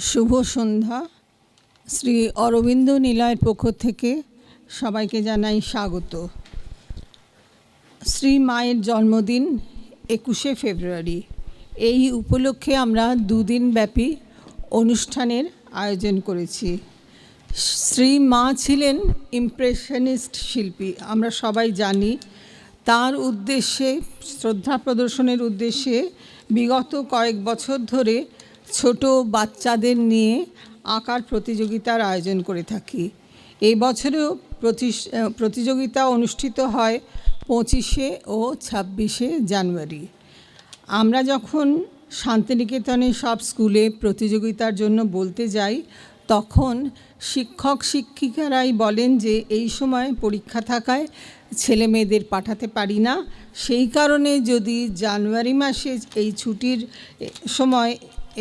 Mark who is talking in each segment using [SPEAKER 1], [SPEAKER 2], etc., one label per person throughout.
[SPEAKER 1] শুভ সন্ধ্যা। শ্রী অরবিন্দ নিলয়ের পক্ষ থেকে সবাইকে জানাই স্বাগত। শ্রী মায়ের জন্মদিন 21শে ফেব্রুয়ারি। এই উপলক্ষে আমরা দুদিনব্যাপী অনুষ্ঠানের আয়োজন করেছি। শ্রী মা ছিলেন ইমপ্রেশনিস্ট শিল্পী, আমরা সবাই জানি। তার উদ্দেশ্যে, শ্রদ্ধা প্রদর্শনের উদ্দেশ্যে বিগত কয়েক বছর ধরে ছোট বাচ্চাদের নিয়ে আঁকার প্রতিযোগিতার আয়োজন করে থাকি। এই বছরেও প্রতিযোগিতা অনুষ্ঠিত হয় 25শে ও 26শে জানুয়ারি। আমরা যখন শান্তিনিকেতনে সব স্কুলে প্রতিযোগিতার জন্য বলতে যাই, তখন শিক্ষক শিক্ষিকারাই বলেন যে এই সময় পরীক্ষা থাকায় ছেলে মেয়েদের পাঠাতে পারি না, সেই কারণে যদি জানুয়ারি মাসে এই ছুটির সময়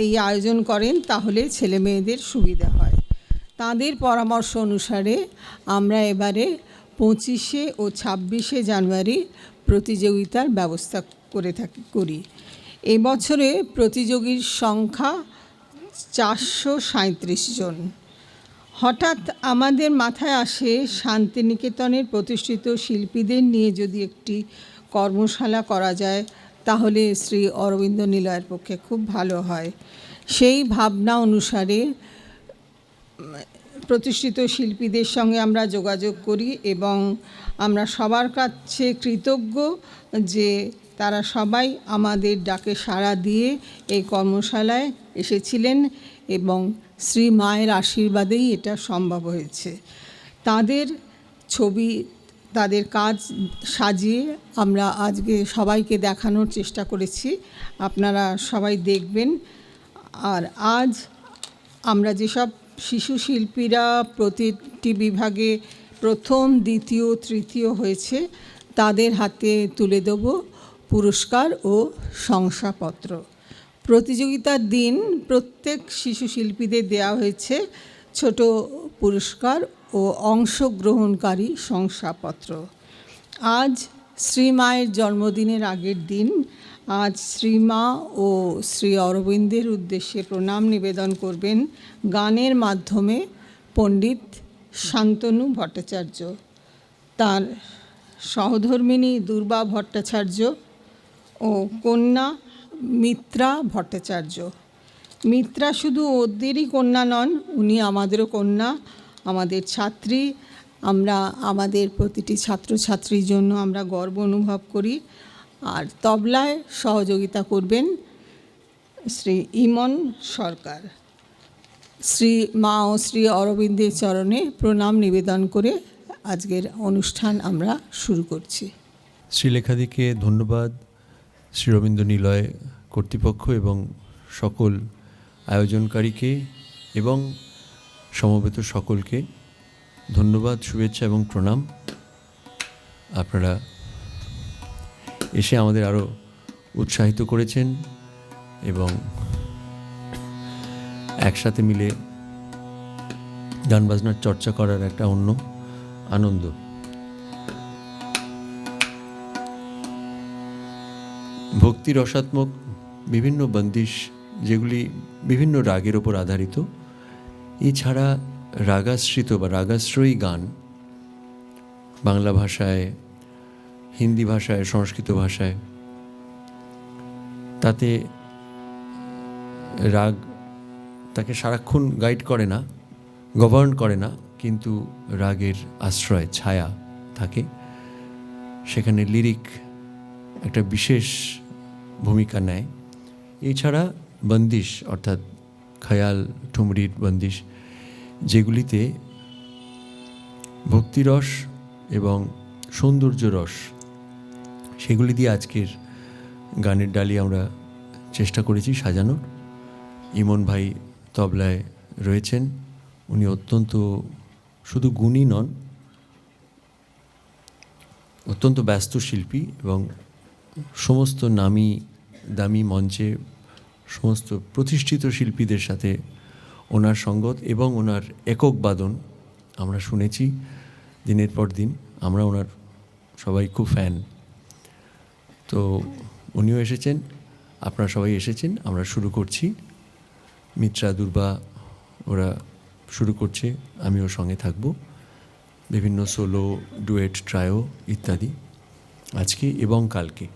[SPEAKER 1] এই আয়োজন করেন তাহলে ছেলে মেয়েদের সুবিধা হয়। তাদের পরামর্শ অনুসারে আমরা এবারে 25শে ও 26শে জানুয়ারি প্রতিযোগিতার ব্যবস্থা করি। এবছরে প্রতিযোগীর সংখ্যা 437 জন। হঠাৎ আমাদের মাথায় আসে শান্তিনিকেতনের প্রতিষ্ঠিত শিল্পীদের নিয়ে যদি একটি কর্মশালা করা যায় তাহলে শ্রী অরবিন্দ নিলয়ের পক্ষে খুব ভালো হয়। সেই ভাবনা অনুসারে প্রতিষ্ঠিত শিল্পীদের সঙ্গে আমরা যোগাযোগ করি এবং আমরা সবার কাছে কৃতজ্ঞ যে তারা সবাই আমাদের ডাকে সাড়া দিয়ে এই কর্মশালায় এসেছিলেন এবং শ্রী মায়ের আশীর্বাদেই এটা সম্ভব হয়েছে। তাদের ছবি, তাদের কাজ সাজিয়ে আমরা আজকে সবাইকে দেখানোর চেষ্টা করেছি, আপনারা সবাই দেখবেন। আর আজ আমরা যেসব শিশু শিল্পীরা প্রতিটি বিভাগে প্রথম, দ্বিতীয়, তৃতীয় হয়েছে তাদের হাতে তুলে দেব পুরস্কার ও শংসাপত্র। প্রতিযোগিতার দিন প্রত্যেক শিশু শিল্পীদের দেওয়া হয়েছে ছোট পুরস্কার ও অংশগ্রহণকারী শংসাপত্র। আজ শ্রী মায়ের জন্মদিনের আগের দিন। আজ শ্রীমা ও শ্রী অরবিন্দের উদ্দেশ্যে প্রণাম নিবেদন করবেন গানের মাধ্যমে পণ্ডিত শান্তনু ভট্টাচার্য, তার সহধর্মিণী দুর্বা ভট্টাচার্য ও কন্যা মিত্রা ভট্টাচার্য। মিত্রা শুধু ওদেরই কন্যা নন, উনি আমাদেরও কন্যা, আমাদের ছাত্রী। আমরা আমাদের প্রতিটি ছাত্রছাত্রীর জন্য আমরা গর্ব অনুভব করি। আর তবলায় সহযোগিতা করবেন শ্রী ইমন সরকার। শ্রী মা ও শ্রী অরবিন্দের চরণে প্রণাম নিবেদন করে আজকের অনুষ্ঠান আমরা শুরু করছি।
[SPEAKER 2] শ্রীলেখাদিকে ধন্যবাদ, শ্রী অরবিন্দ নিলয় কর্তৃপক্ষ এবং সকল আয়োজনকারীকে এবং সমবেত সকলকে ধন্যবাদ, শুভেচ্ছা এবং প্রণাম। আপনারা এসে আমাদের আরও উৎসাহিত করেছেন এবং একসাথে মিলে গান বাজনার চর্চা করার একটা অন্য আনন্দ। ভক্তি রসাত্মক বিভিন্ন বন্দিশ, যেগুলি বিভিন্ন রাগের ওপর আধারিত, এছাড়া রাগাশ্রিত বা রাগাশ্রয়ী গান বাংলা ভাষায়, হিন্দি ভাষায়, সংস্কৃত ভাষায়, তাতে রাগ তাকে সারাক্ষণ গাইড করে না, গভর্ন করে না, কিন্তু রাগের আশ্রয়, ছায়া থাকে। সেখানে লিরিক একটা বিশেষ ভূমিকা নেয়। এছাড়া বন্দিশ অর্থাৎ খয়াল, ঠুমরির বন্দিশ, যেগুলিতে ভক্তিরস এবং সৌন্দর্য রস, সেগুলি দিয়ে আজকের গানের ডালি আমরা চেষ্টা করেছি সাজানোর। ইমন ভাই তবলায় রয়েছেন, উনি অত্যন্ত শুধু গুণী নন, অত্যন্ত ব্যস্ত শিল্পী এবং সমস্ত নামি দামি মঞ্চে সমস্ত প্রতিষ্ঠিত শিল্পীদের সাথে ওনার সঙ্গত এবং ওনার একক বাদন আমরা শুনেছি দিনের পর দিন। আমরা ওনার সবাই খুব ফ্যান। তো উনিও এসেছেন, আপনারা সবাই এসেছেন। আমরা শুরু করছি মিত্রা দুর্বা ওরা শুরু করছে, আমিও সঙ্গে থাকব, বিভিন্ন সোলো, ডুয়েট, ট্রায়ো ইত্যাদি আজকে এবং কালকে।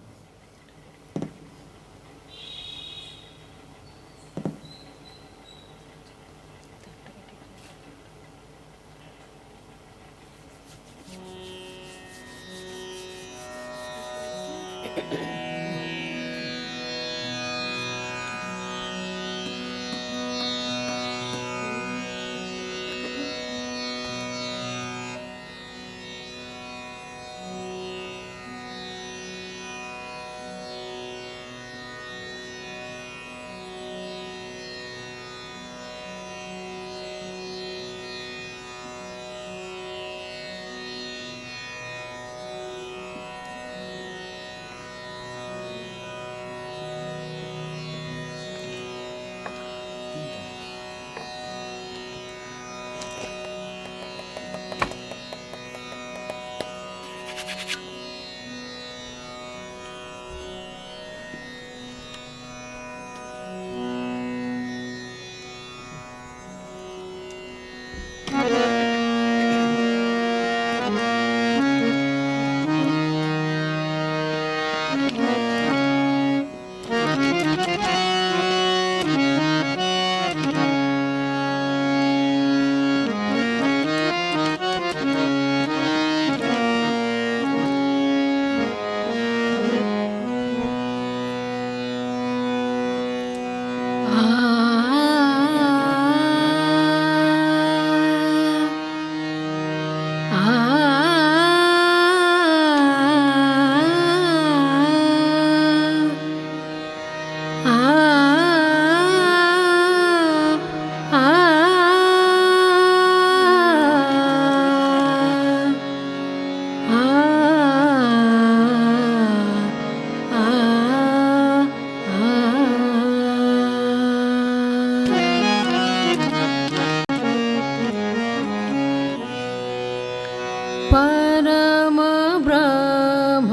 [SPEAKER 3] परम ब्रह्म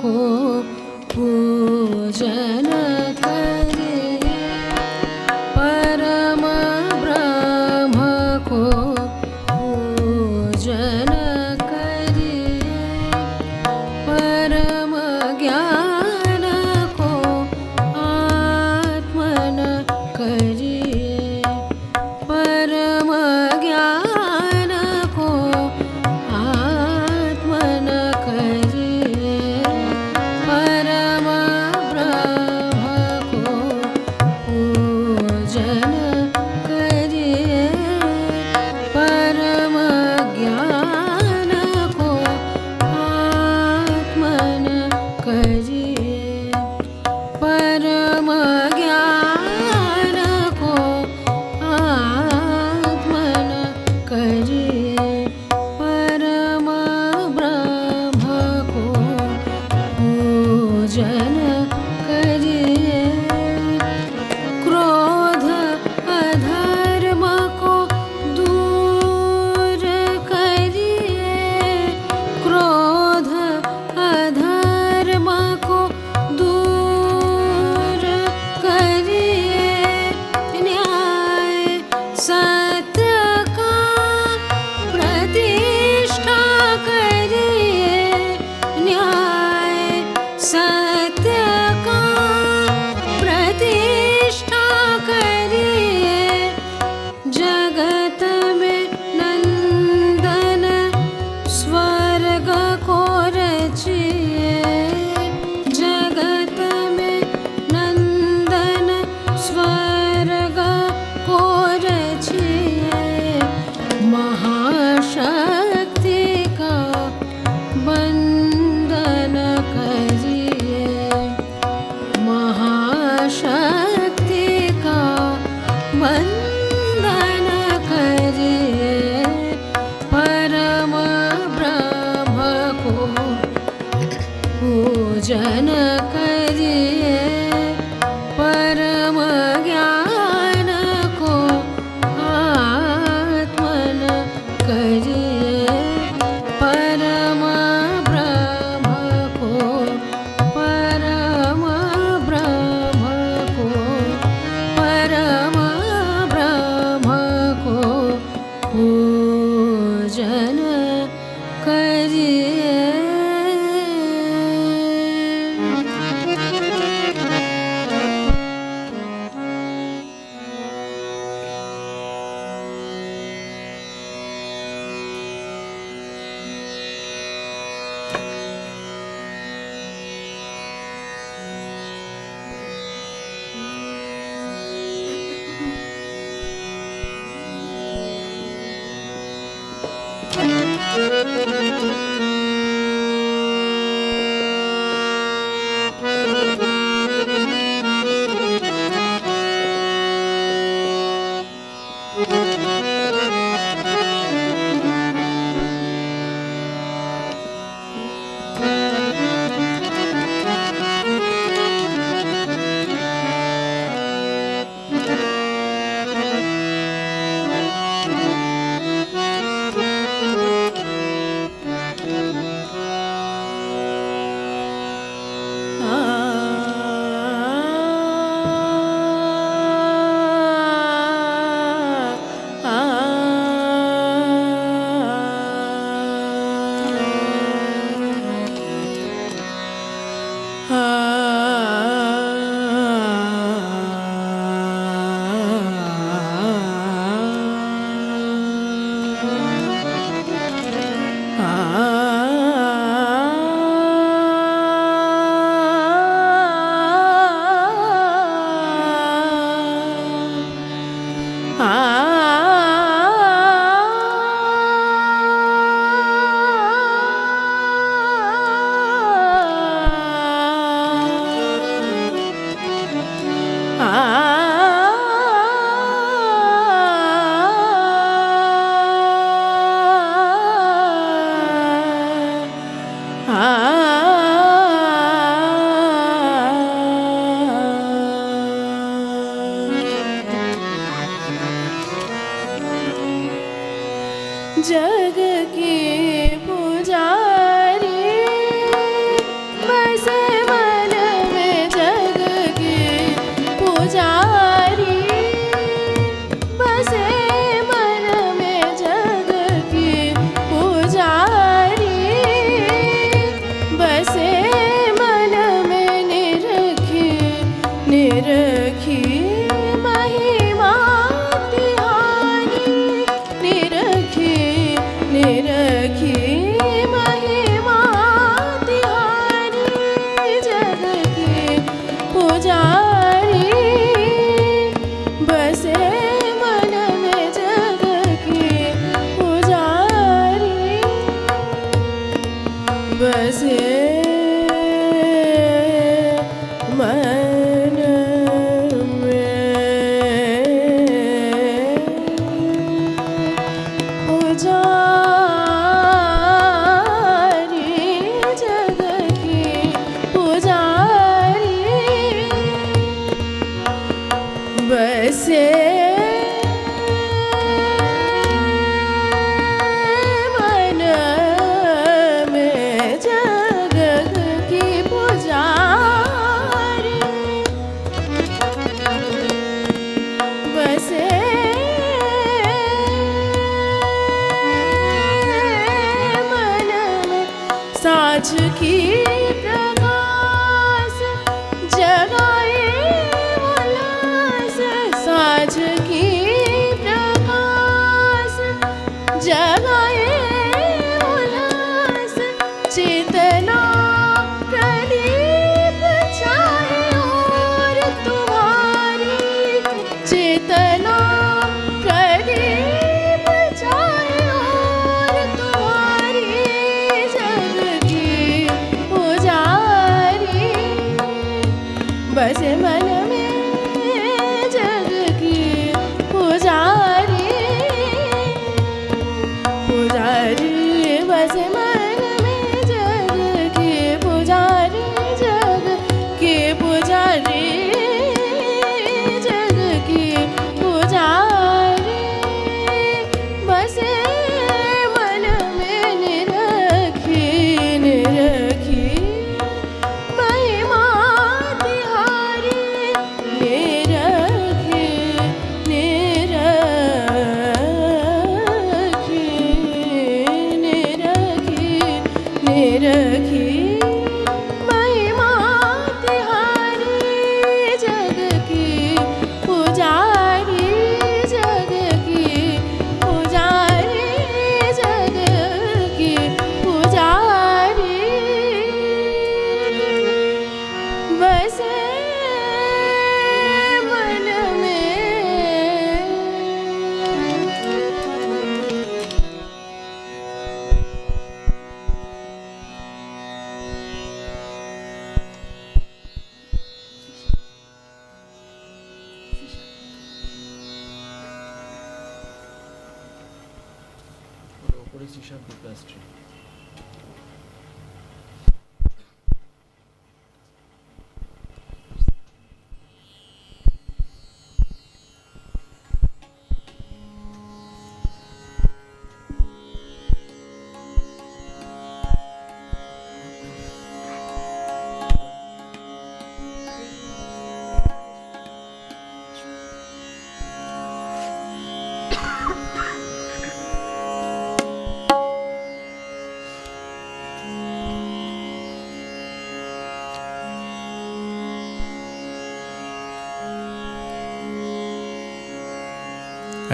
[SPEAKER 3] को पूजन करे, परम ब्रह्म को पूजन करे, परम ज्ञान को आत्मन करिए, परम ज्ञान को आत्मन करिए, परम ब्रह्म को पूजन करिए, परम ज्ञान को आत्मन करिए, परम ज्ञान को आत्मन करिए, परम ब्रह्म को पूजन करिए, क्रोध अधर्म को दूर करिए, क्रोध अधर्म को दूर करिए, न्याय सत्य का प्रतिष्ठा करिए, न्याय सत्य का प्रतिष्ठा करिए, जगत में नंदन स्वर्ग को रचिए, जगत में नंदन स्वर्ग को रचिए, महाशक्ति का वंदन करिए, महाशक्ति का वंदन करिए, परम ब्रह्म को पूजन करिए, परम ज्ञान को आत्मन करिए, परम ब्रह्म को, परम ब्रह्म को, परम जग के पुजारी बसे मन में, जग के पुजारी बसे मन में, जग के पुजारी बसे मन में, निरखी निरखी महिमा तिहारी, निरखी निरखी महिमा तिहारी, जग के पुजारी बसे मन में, जग के पुजारी बसे मन में, पुजारी जग की पुजारी बसे मन में, जग की पुजारी बसे मन में, साँझ की प्रकाश जगाए उल्लास, साँझ की प्रकाश जगाए उल्लास, चेतना प्रदीप चाहे और तुम्हारी, चेतना प्रदीप चाहे और तुम्हारी, जग की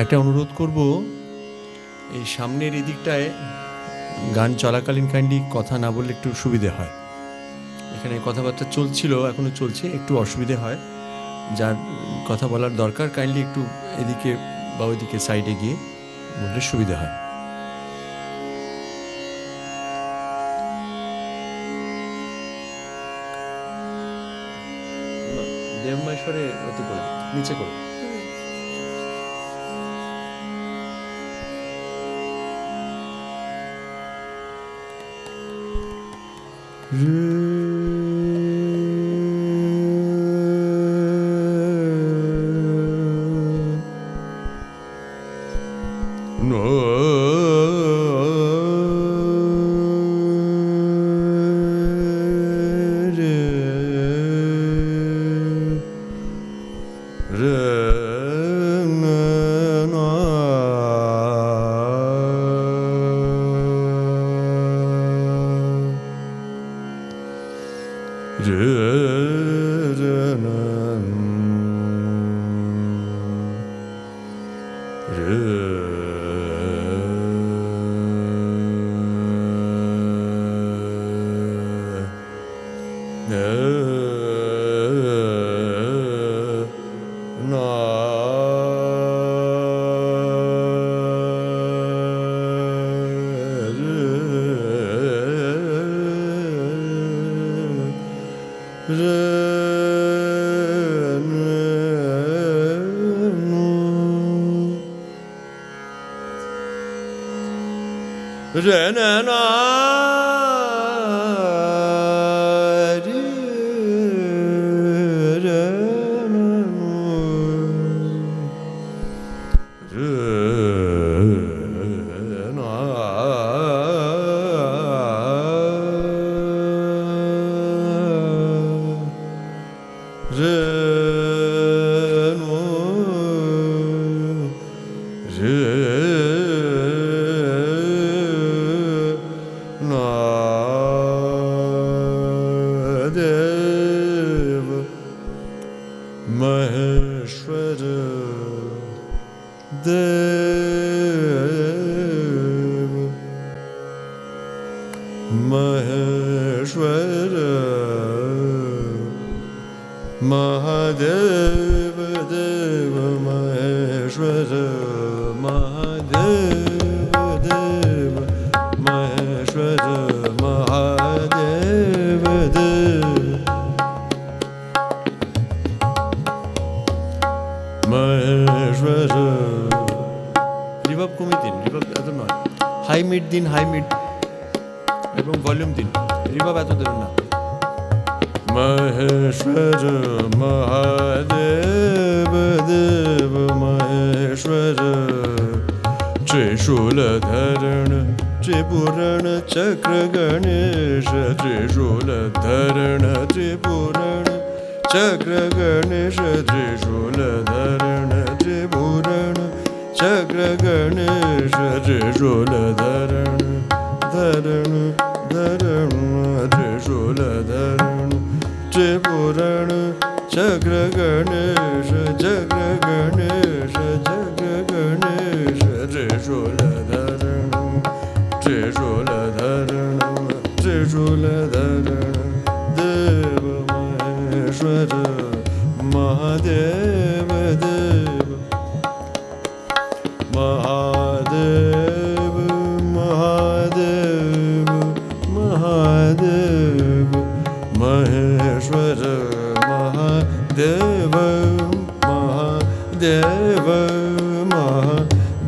[SPEAKER 2] একটা অনুরোধ করব, এই সামনের এদিকটায় গান চলাকালীন কাইন্ডলি কথা না বললে একটু সুবিধে হয়। এখানে কথাবার্তা চলছিল, এখনো চলছে, একটু অসুবিধে হয়। যার কথা বলার দরকার কাইন্ডলি একটু এদিকে বা ওইদিকে সাইডে গিয়ে বললে সুবিধে হয়। দেবমাইশ্বরে অতি করে নিচে করে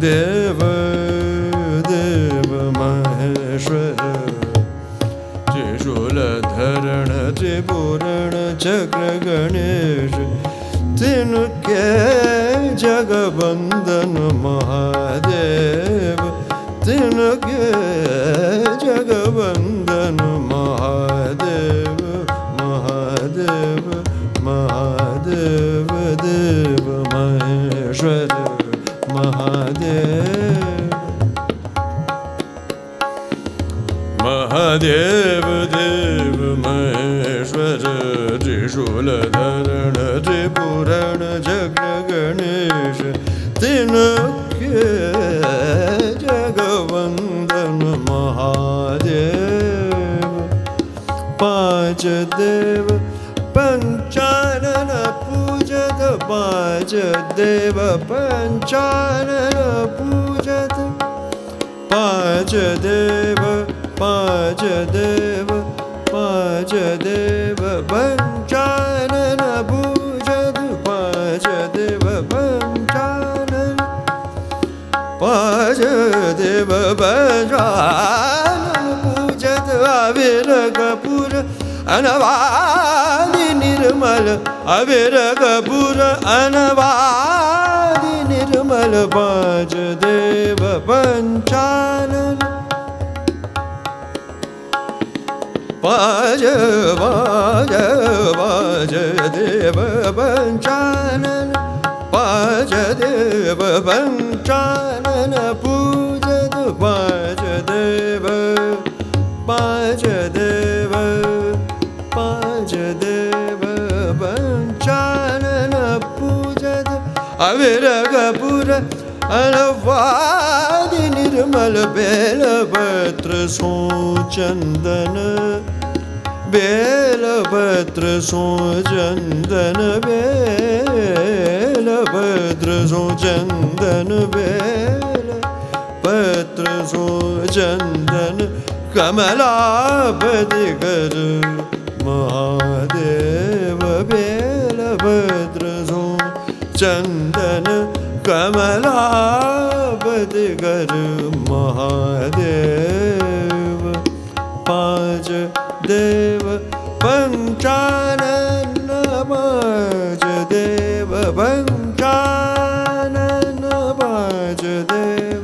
[SPEAKER 4] Deva गणेश तिनके जगवंदन महादेव तिनके जगवंदन महादेव महादेव महादेव देव महेश्वर महादेव महादेव देव महेश्वर त्रिशूलधरण त्रिपुरण जग्र गणेश तिनके जगवंदन महादेव पांच देव पंचानन पूजत पांच देव पंचानन पूजत पांच देव पांच देव पांच देव पंचानन पूजत पांच देव पंचानन पांच देव पंचानन पूजत अविर कपूर अनवादि निर्मल अविर कपूर अनवादि निर्मल पांच देव पंचानन पांच पांच पांच देव पंचानन पांच देव पंचानन पूजत पांच देव पांच देव पांच देव पंचानन पूजत अविर कपूर अनवादि निर्मल बेलपत्र सो चंदन बेलपत्र सो चंदन बेलपत्र सो चंदन बेलपत्र सो चंदन कमलापति कर महादेव बेलभद्र सो चंदन कमलापति कर महादेव पांच देव पंचानन पांच देव पंचानन पांच देव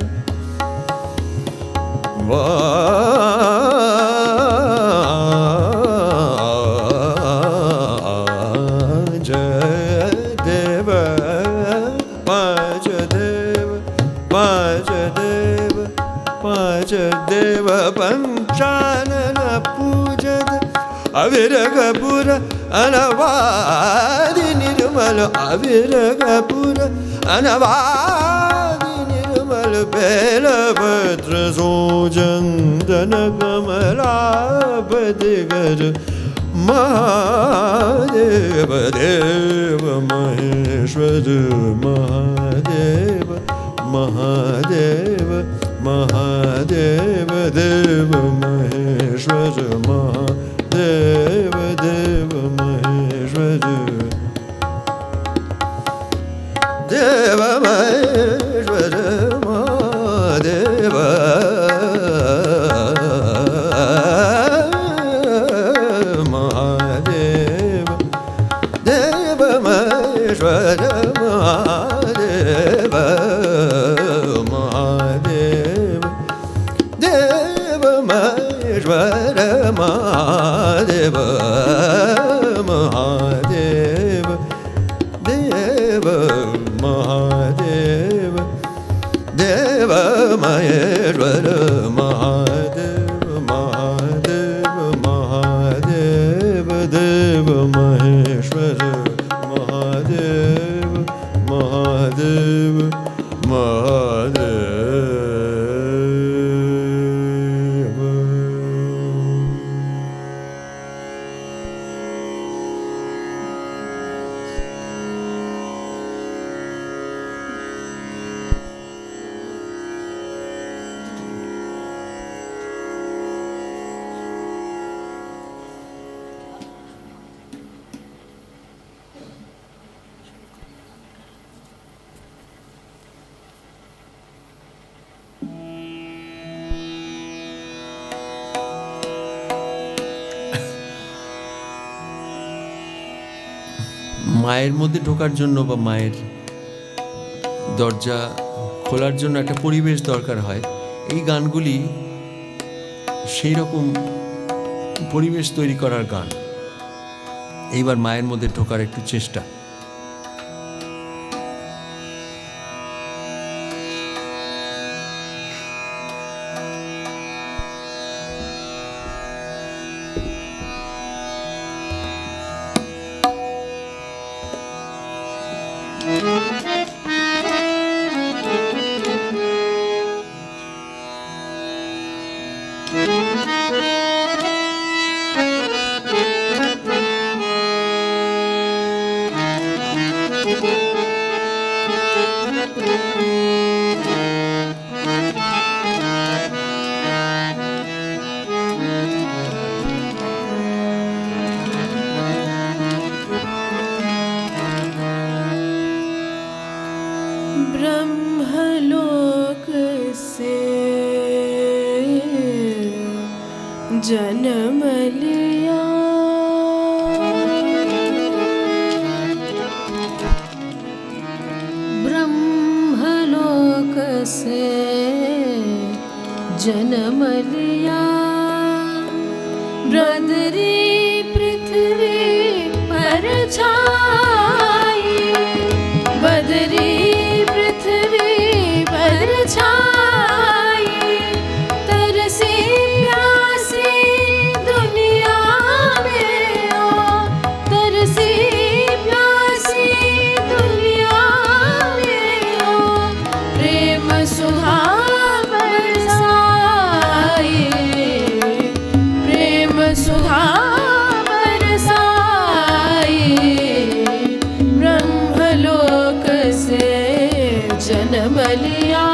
[SPEAKER 4] देव पंचानन पूजत अविर कपूर अनवादि निर्मल अविर कपूर अनवादि निर्मल बेलपत्र सो चंदन कमलापति कर महादेव देव महेश्वर महादेव महादेव महादेव देव महेश्वर महादेव देव महेश्वर देव महेश्वर महादेव महादेव देव महेश्वर महादेव महेश्वर महादेव महादेव देव महादेव देव महेश्वर महादेव महादेव महादेव देव महेश्वर महादेव महादेव
[SPEAKER 2] মায়ের মধ্যে ঢোকার জন্য বা মায়ের দরজা খোলার জন্য একটা পরিবেশ দরকার হয়। এই গানগুলি সেই রকম পরিবেশ তৈরি করার গান। এইবার মায়ের মধ্যে ঢোকার একটু চেষ্টা।
[SPEAKER 3] ब्रह्मलोक से जन्म लिया, ब्रह्मलोक से जन्म लिया, बदरी पृथ्वी पर छाई, बदरी पृथ्वी पर छाई, तरसी प्यासी दुनिया में ओ, तरसी प्यासी दुनिया में ओ, प्रेम सुधा बरसाई, प्रेम सुधा बरसाई, ब्रह्मलोक से जन्म लिया।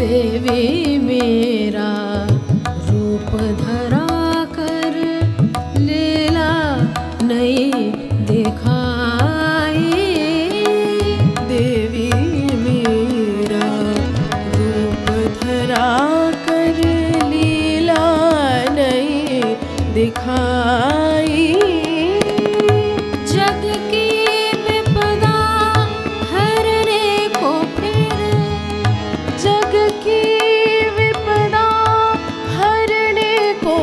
[SPEAKER 3] देवी मेरा रूप धरा कर लीला नहीं दिखाई, देवी मेरा रूप धरा कर लीला नहीं दिखाई, जग की विपदा हरने को फिर, जग की विपदा हरने को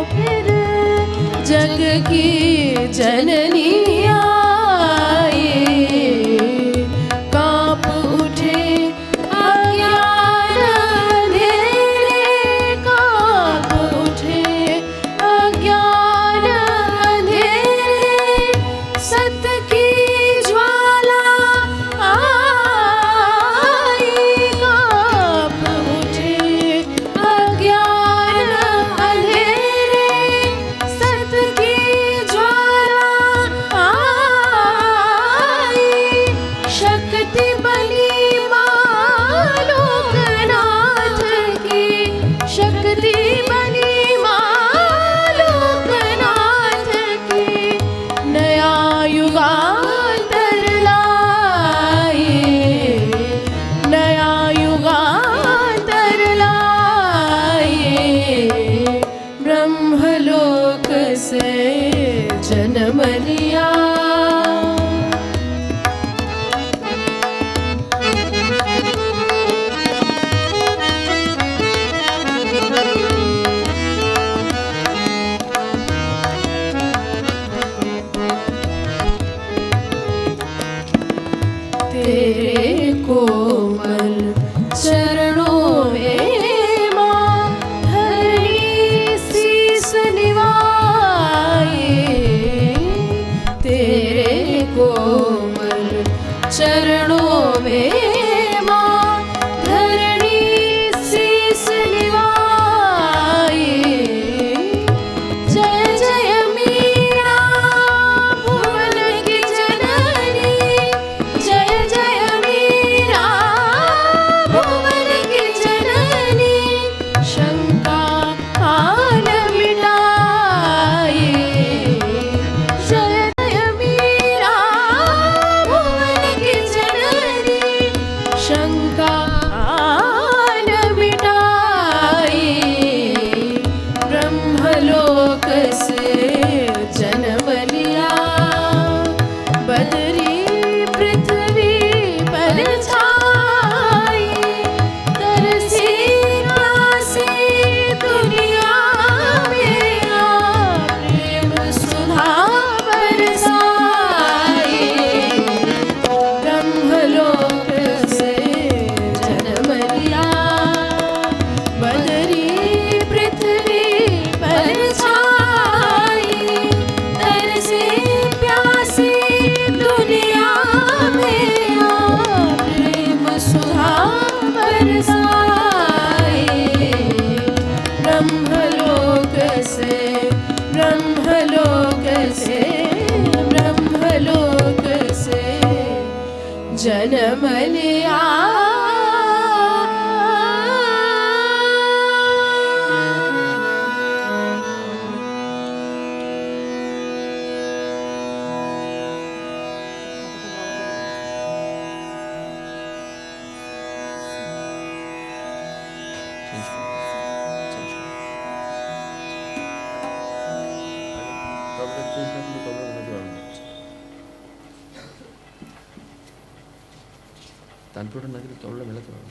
[SPEAKER 2] তানপুরটা না দিলে তবলা মেলাতে পারবো।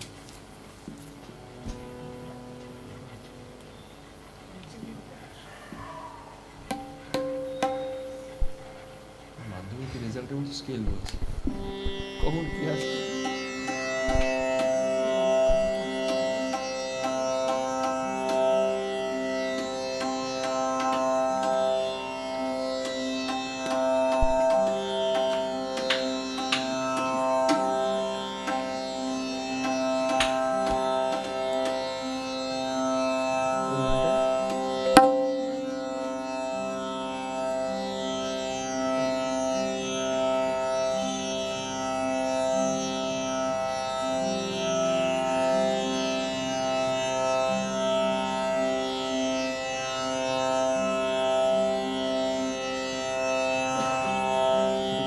[SPEAKER 2] মাধ্যমিকের রেজাল্টের মতো স্কেল বলছে, কখন কি আসবে।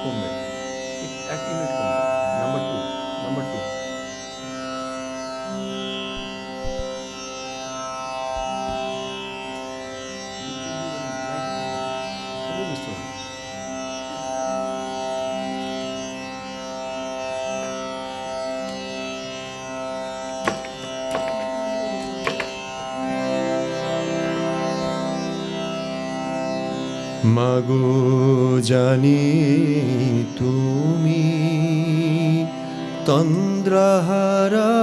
[SPEAKER 2] কমবে, এক ইউনিট কমবে। Number two, number two. বুঝতে হবে।
[SPEAKER 4] মাগো জানি তুমি তন্দ্রাহারা,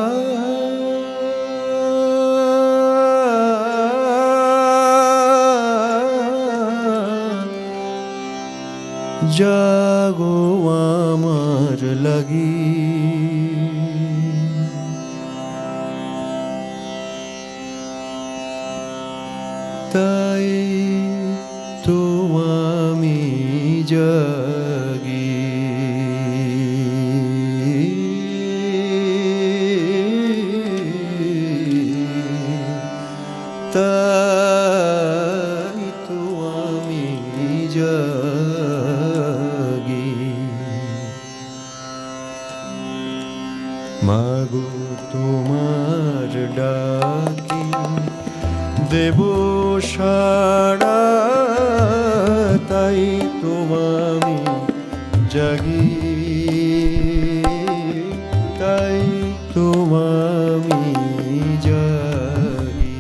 [SPEAKER 4] জাগো আমার লাগি। তাই তো আমি জাগি, তাই তো আমি জাগি। মাগো তোমার ডাকি দেব সাড়া, তাই তো আমি জাগি, তাই তো আমি জাগি।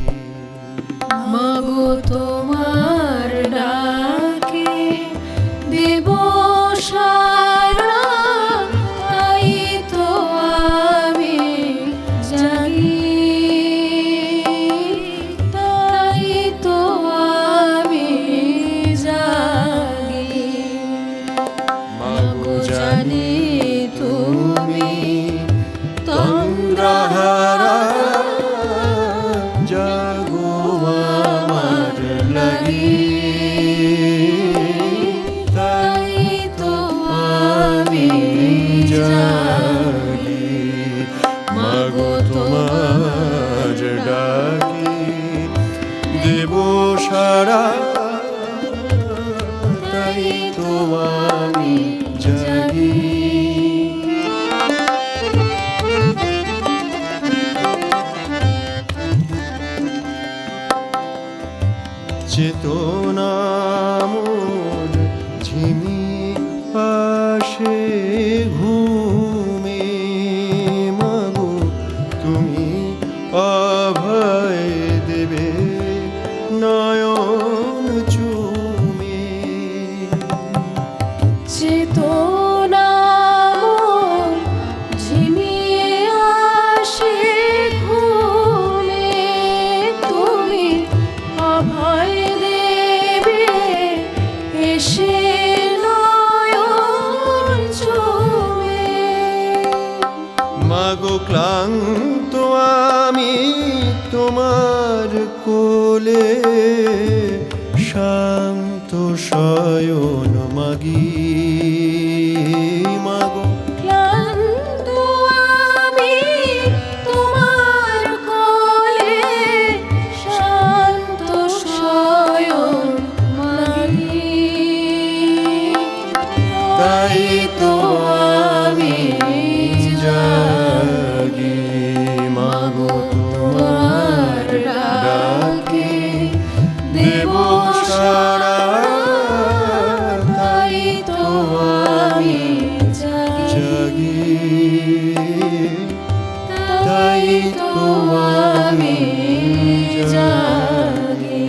[SPEAKER 3] মাগো তোমার ডাকে দেব সাড়া, তাই তো আমি জাগি, তাই তো আমি জাগি। মাগো জানি তুমি
[SPEAKER 4] তন্দ্রাহারা, জাগো আমার লাগি, তাই তো আমি জাগি। মাগো তোমার ডাকি দেব সাড়া, তাই তো আমি জাগি। চেতনা মোর ঝিমি আসে ঘুমে, মাগো তুমি অভয় দেবে নয়ন চুমে।
[SPEAKER 3] চেতনা মোর ঝিমিয়ে আসে ঘুমে, তুমি অভয় দেবে এসে নয়ন চুমে।
[SPEAKER 4] মাগো ক্লান্ত আমি তোমার কোলে, শান্ত শয়ন মাগি। মাগো
[SPEAKER 3] ক্লান্ত আমি তোমার কোলে, শান্ত শয়ন মাগি,
[SPEAKER 4] তাই তো আমি জাগি। মাগো তোমার
[SPEAKER 3] আমি জাগি।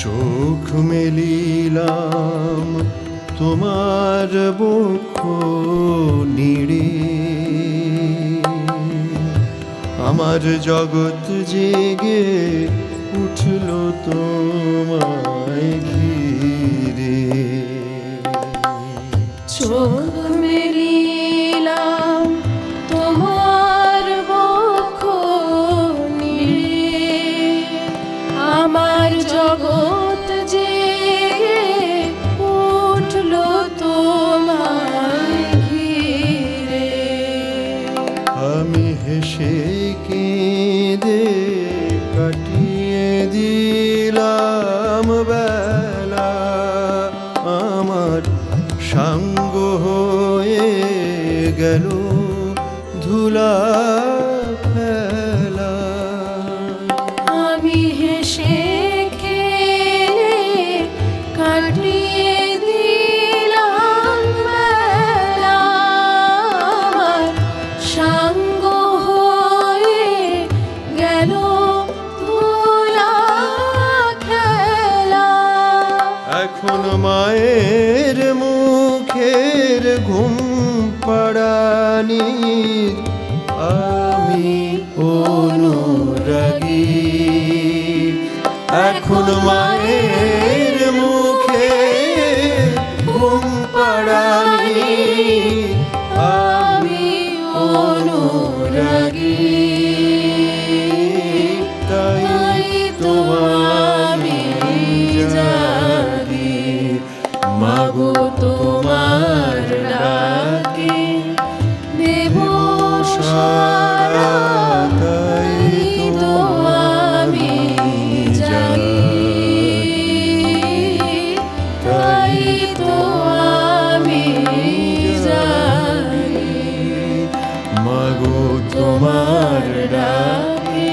[SPEAKER 4] চোখ মেলিলাম তোমার বক্ষ নিড়ে, আমার জগৎ জেগে উঠল তোমায় ঘিরে।
[SPEAKER 3] চোখ মেলিলাম তোমার বক্ষ নিড়ে, আমার জগৎ জেগে উঠল তোমায় ঘিরে।
[SPEAKER 4] আমি হেসে কেঁদে কাটিয়ে দিলাম বেলা, আমার সাঙ্গ হয়ে গেল ধুলা ফেলা।
[SPEAKER 3] আমি হেসে খেলে কাটিয়ে দিলাম বেলা, আমার সাঙ্গ হয়ে গেল ধুলা খেলা।
[SPEAKER 4] এখন মায়ের মুখের ঘুম পাড়ানি আমি অনুরাগী। এখন মায়ের মুখে ঘুম পাড়ানি আমি অনুরাগী। তাই তো আমি জাগি, মাগো তোমার ডাকে
[SPEAKER 3] দেব সারা।
[SPEAKER 4] তাই
[SPEAKER 3] তো আমি জাগি, তাই তো আমি জাগি।
[SPEAKER 4] মাগো তোমার ডাকে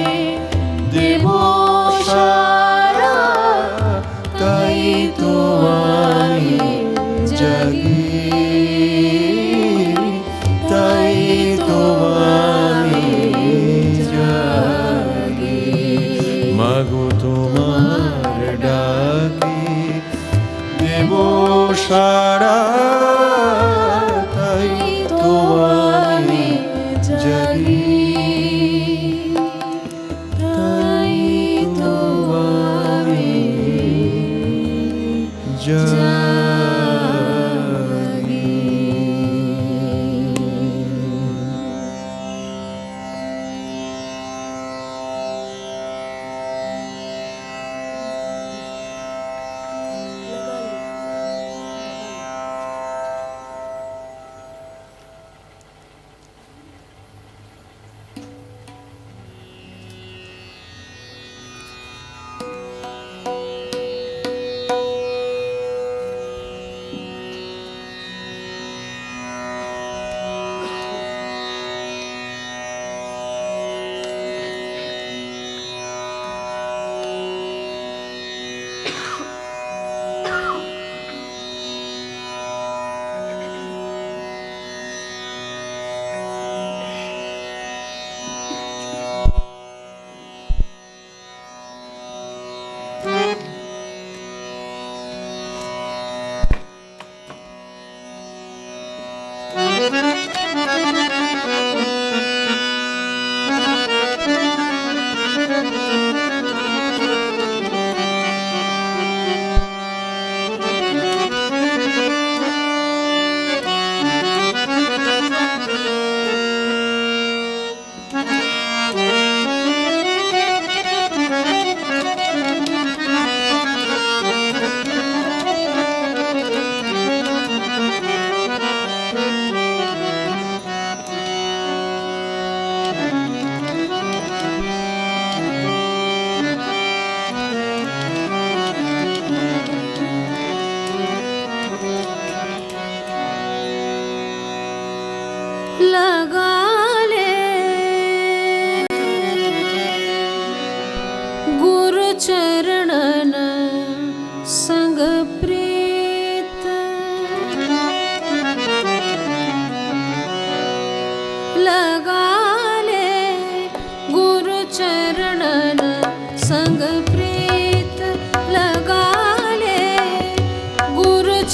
[SPEAKER 3] দেব সারা,
[SPEAKER 4] তাই তো আমি জাগি, তাই তো আমি জাগি। মাগো তোমার ডাকে দেব সারা, তাই তো আমি জাগি, তাই তো আমি জাগি।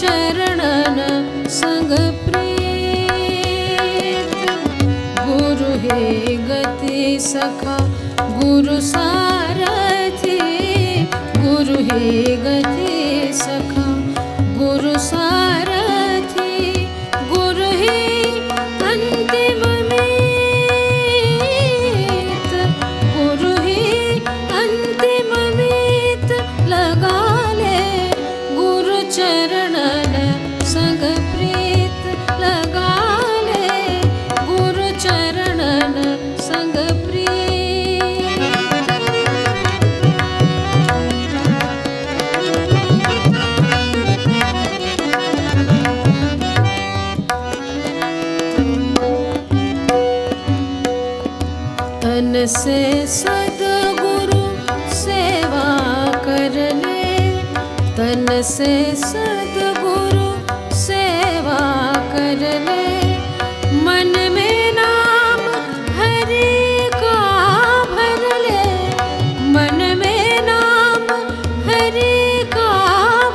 [SPEAKER 3] चरणन संग प्रीत गुरु हे गति सखा गुरु सारथी गुरु हे गति सखा गुरु सारथी गुरु हे अंतिम मीत गुरु हे अंतिम मीत लगा ले गुरु चरणन संग प्रीत लगा ले गुरु चरणन संग प्रीत तन से सद्गुरु सेवा कर ले तन से सद्गुरु सेवा कर ले मन में नाम हरि का भर ले मन में नाम हरि का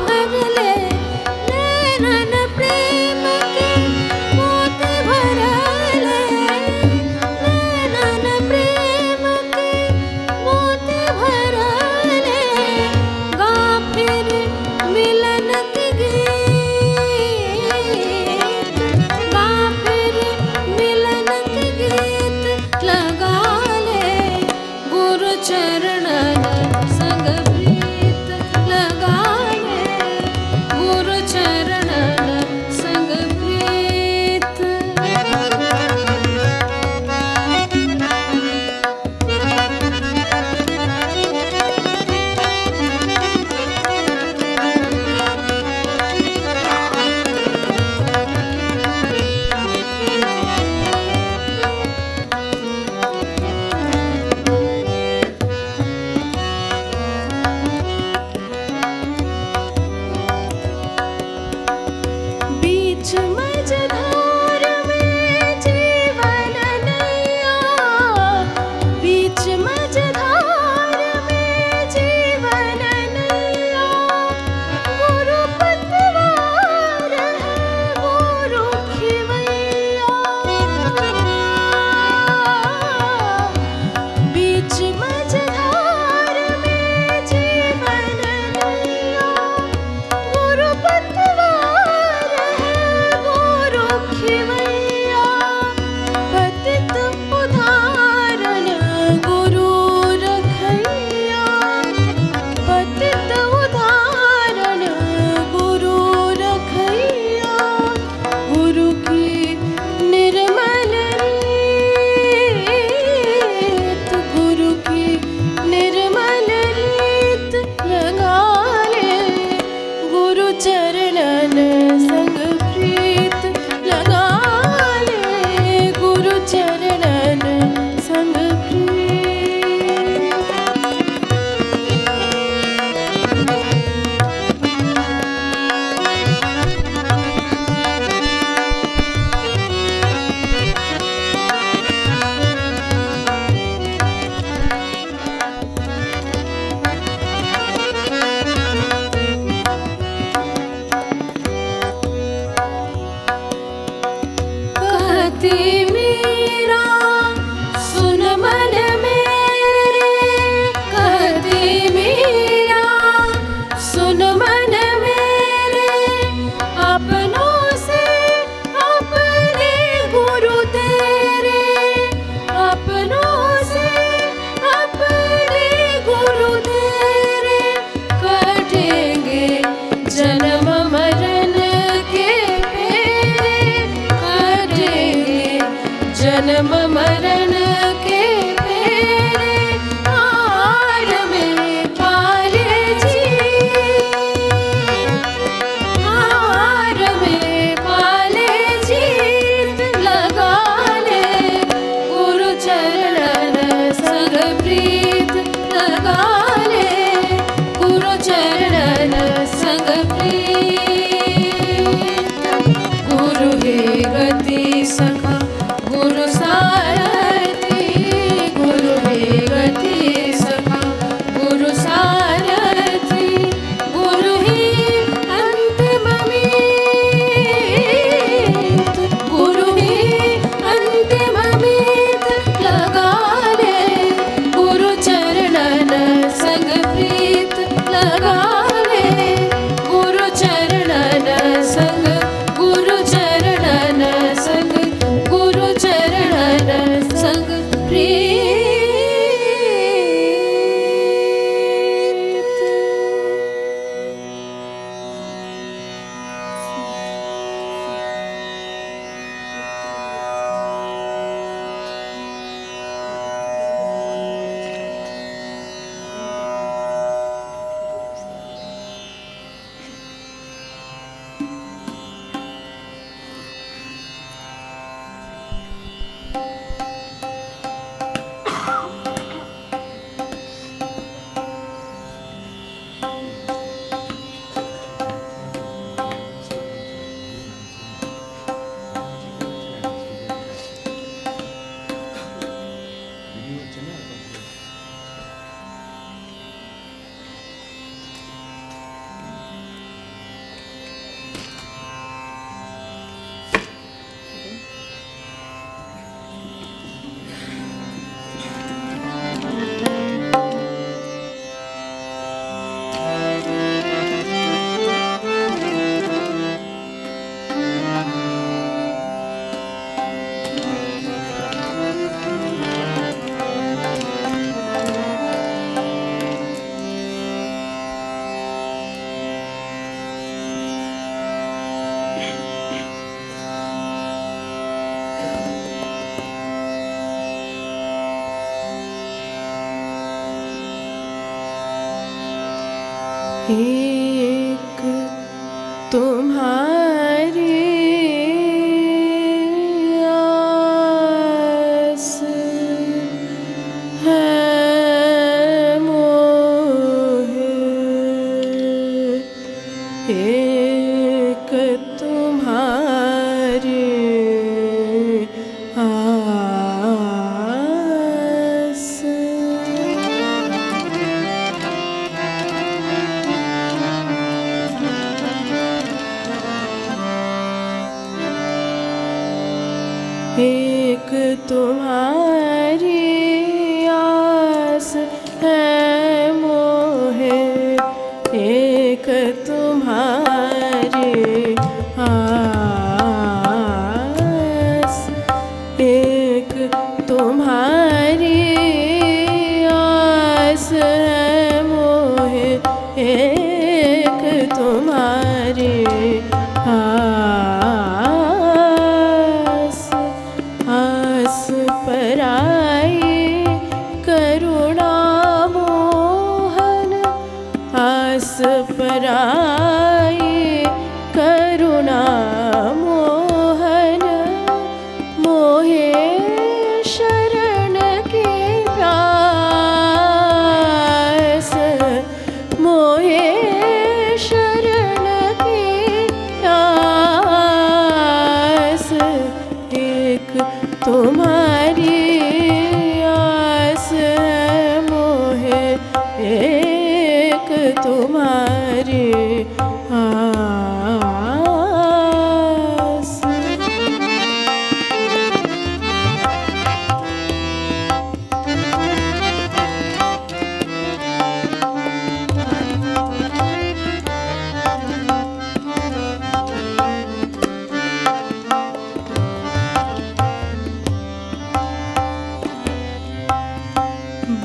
[SPEAKER 3] भर ले नैनन प्रेम के मोती भर ले नैनन प्रेम के मोती भर ले गा फिर मिलन के गीत गा फिर मिलन के गीत लगा ले गुरु चरणन संग प्रीत लगा ले गुरु चरणन संग प्रीत बीच मझधार में जीवन नैया बीच मझधार में जीवन नैया गुरु पतवार है गुरु खिवैया बीच मझधार में जीवन नैया गुरु पतवार है गुरु खिवैया पतित उदाहरण गुरु रखैया पतित उदाहरण गुरु रखैया गुरु की निर्मल रीत गुरु की निर्मल रीत लगा ले गुरु चरणन संग प्रीत लगा ले गुरु चरणन संग प्रीत एक तुम्हारी आस है मोहे, एक तुम्हारी आस। एक तुम्हारी आस है मोहे, एक तुम्हारी आस, एक तुम्हारी आस है मोहे, एक तुम्हारी आस। आस पराई करुणा मोहन, आस पराई करुणा मोहन, मोहे शरण की प्यास, मोहे शरण की प्यास। एक तुम्हारी आस है मोहे, एक तुम्हारी आस।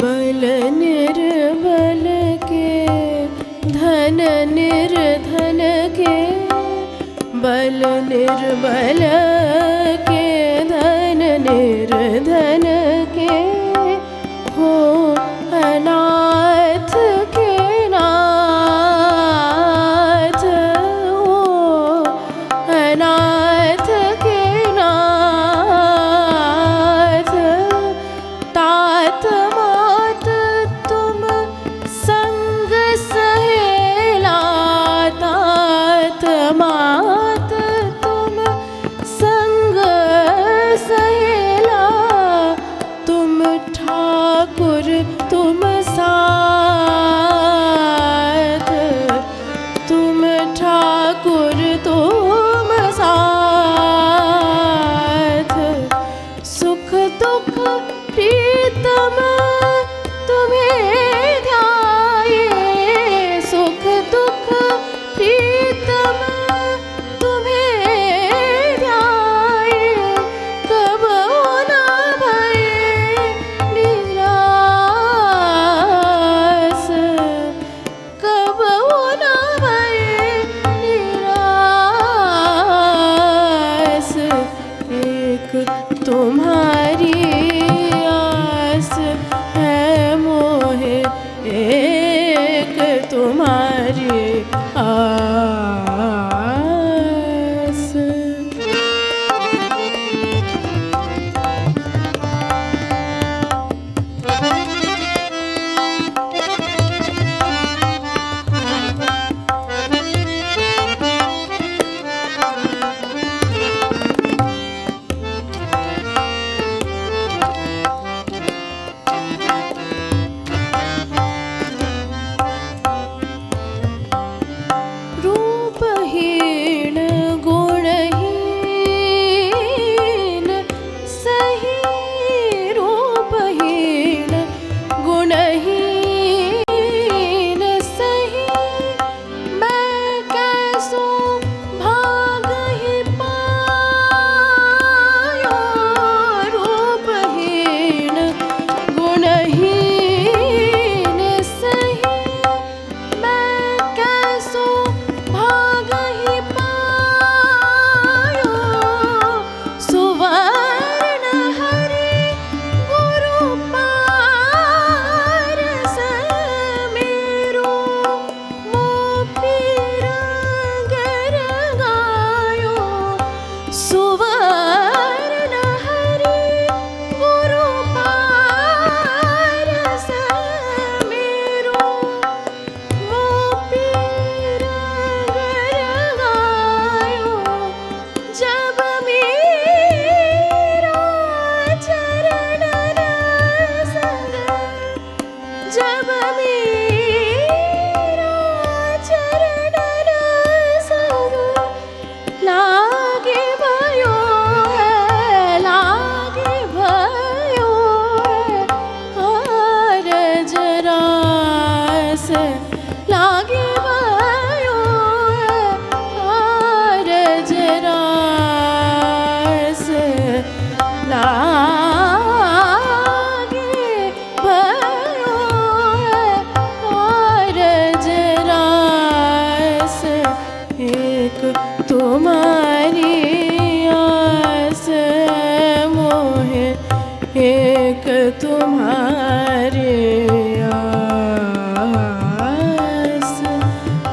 [SPEAKER 3] बल निर्बल के धन निर्धन के, बल निर्बल के धन निर्धन के, हो अनाथ के नाथ, हो अनाथ के नाथ। तात मात तुम संग सहेला, तात मात तुम संग सहेला,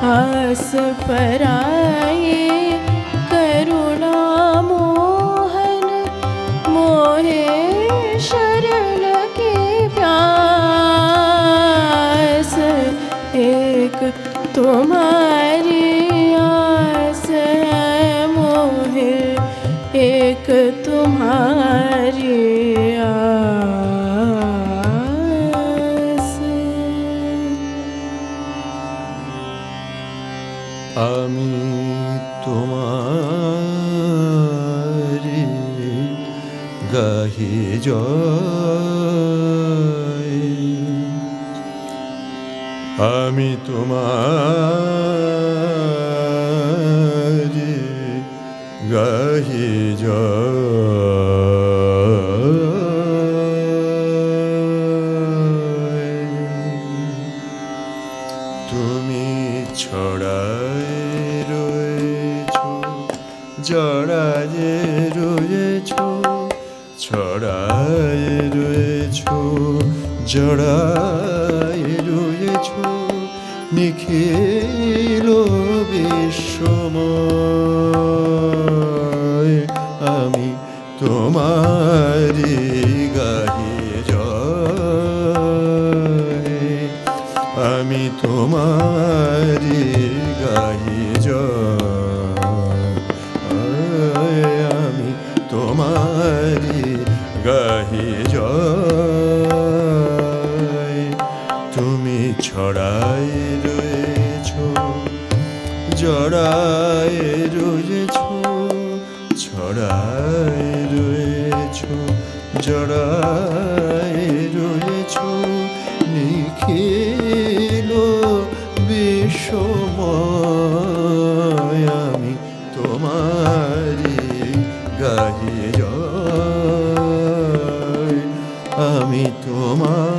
[SPEAKER 3] आस पराये करुणा मोहन मोहे शरण के प्यास एक तुम्हारी आस है मोहे एक तुम्हारी आस।
[SPEAKER 4] আমি তোমারি গাহি জয়, আমি তোমারি গাহি জয়। তুমি ছড়ায় রয়েছ, জড়ায় রয়েছ, ছড়ায় রয়েছ, জড়ায় রয়েছ, নিখিল বিশ্বময়। আমি তোমারি গাহি জয়, আমি তোমারি গাহি জয়, আমি তোমারি গাহি জয়। তুমি ছড়ায় রয়েছ, জড়ায় রয়েছ, ছড়ায় রয়েছ, জড়ায় রয়েছ, নিখিল বিশ্বময়। আমি তোমারি গাহি জয়, আমি তোমারি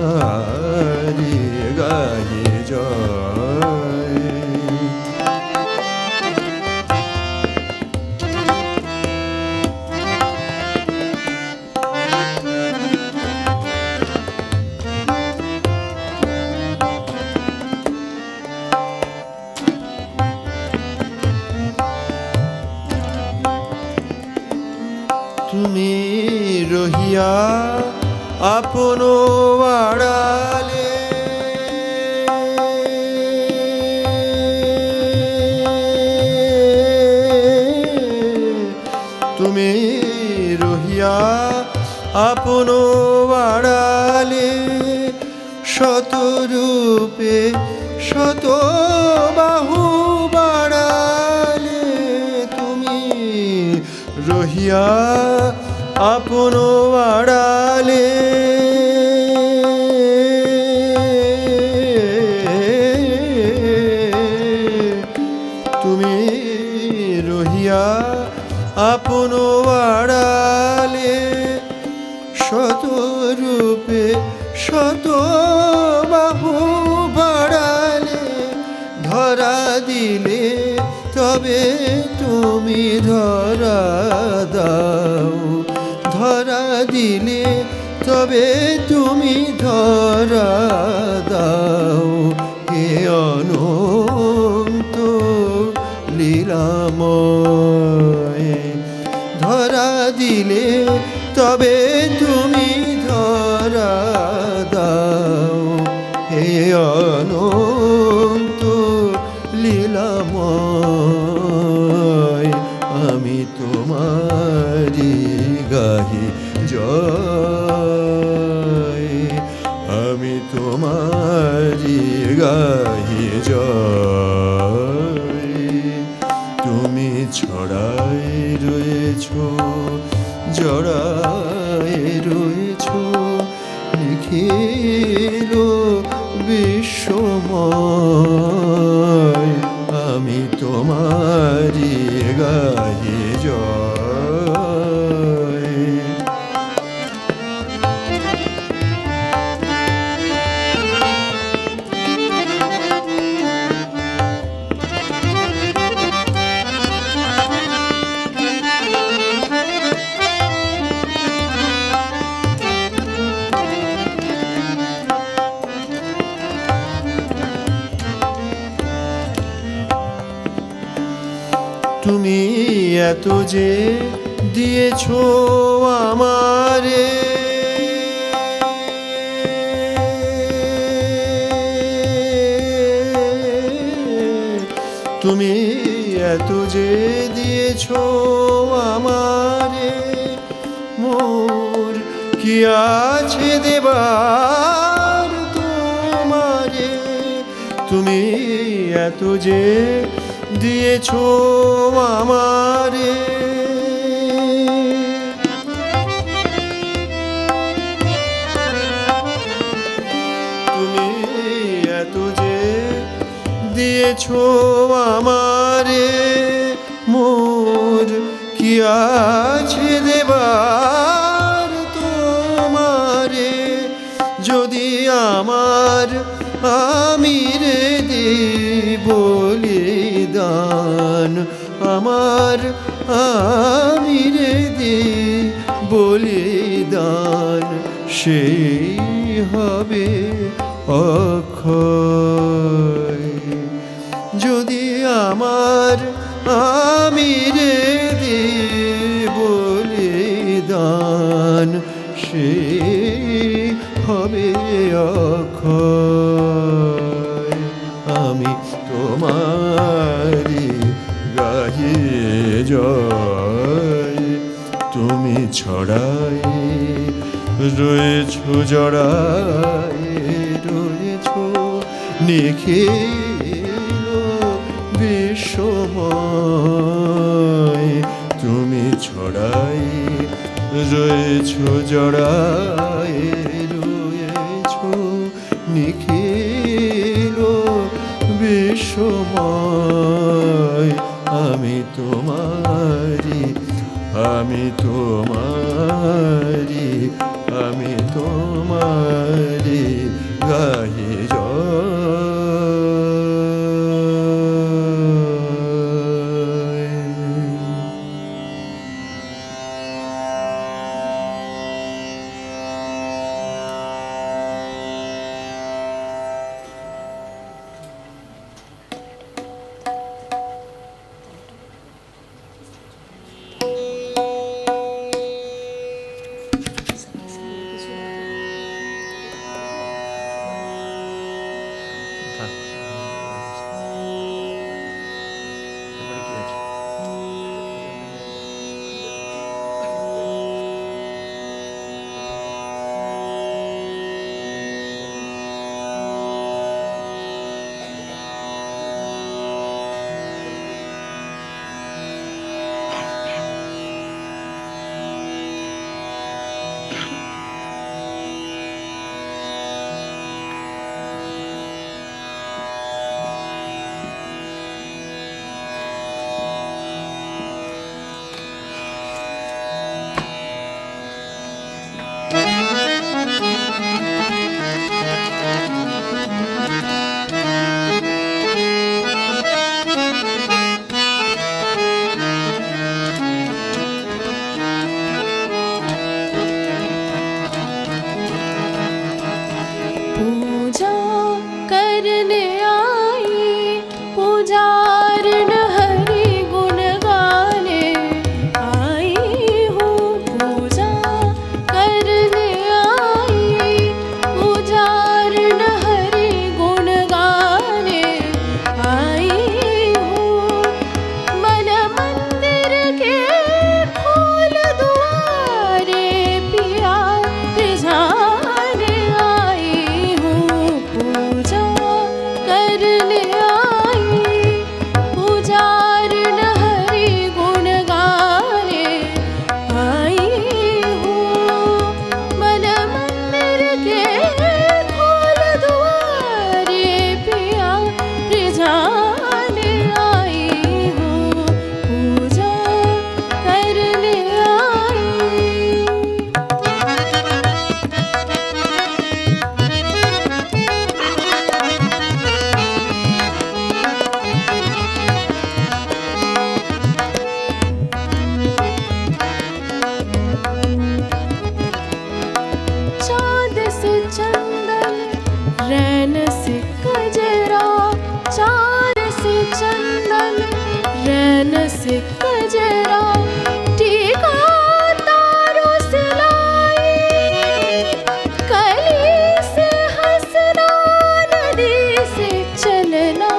[SPEAKER 4] গাহি জয়। তুমি রহিয়া আপন আড়ালে, তুমি রহিয়া আপন আড়ালে, শতরূপে শত বাহু বাড়ালে। তুমি রহিয়া আপন আড়ালে, তুমি রহিয়া আপন আড়ালে, শতরূপে শত বাহু বাড়ালে। ধরা দিলে তবে তুমি ধরা দাও, ধরা দিলে তবে তুমি ধরা দাও। হে অনন্ত লীলাময়, ধরা দিলে তবে তুমি ধরা দাও। হে অনন্ত লীলাময়, আমি তোমারি গাহি জয়, আমি তোমারি গাহি জয়। তুমি ছড়ায় রয়েছ, জড়ায় রয়েছ, নিখিল বিশ্বময়। আমি তোমারি গাহি জয়। তুমি এত যে দিয়েছো আমারে, তুমি এত যে দিয়েছো আমারে, মোর কি আছে দেবার তোমারে, তুমি এত যে দিয়েছো আমারে। তুমি এত যে দিয়েছো আমারে, মোর কি আছে দেবার তোমারে, যদি আমার আমি রে দেব বলিদান, আমার আমি রে দেব বলিদান, সেই হবে অক্ষয়। যদি আমার আমি রে দেব বলিদান, সেই হবে অক্ষয়। আমি তোমারি গাহি জয়, তুমি ছড়াই রয়েছো জড়াই রয়েছো নিখিল বিশ্বময়, তুমি ছড়াই রয়েছো জড়াই রয়েছো নিখিল বিশ্বময়। আমি তোমারি, আমি তোমারি, আমি তোমারি গাহি জয়।
[SPEAKER 3] से कजरा टीका तारो सिलाई, कली से हंसना नदी से चलना,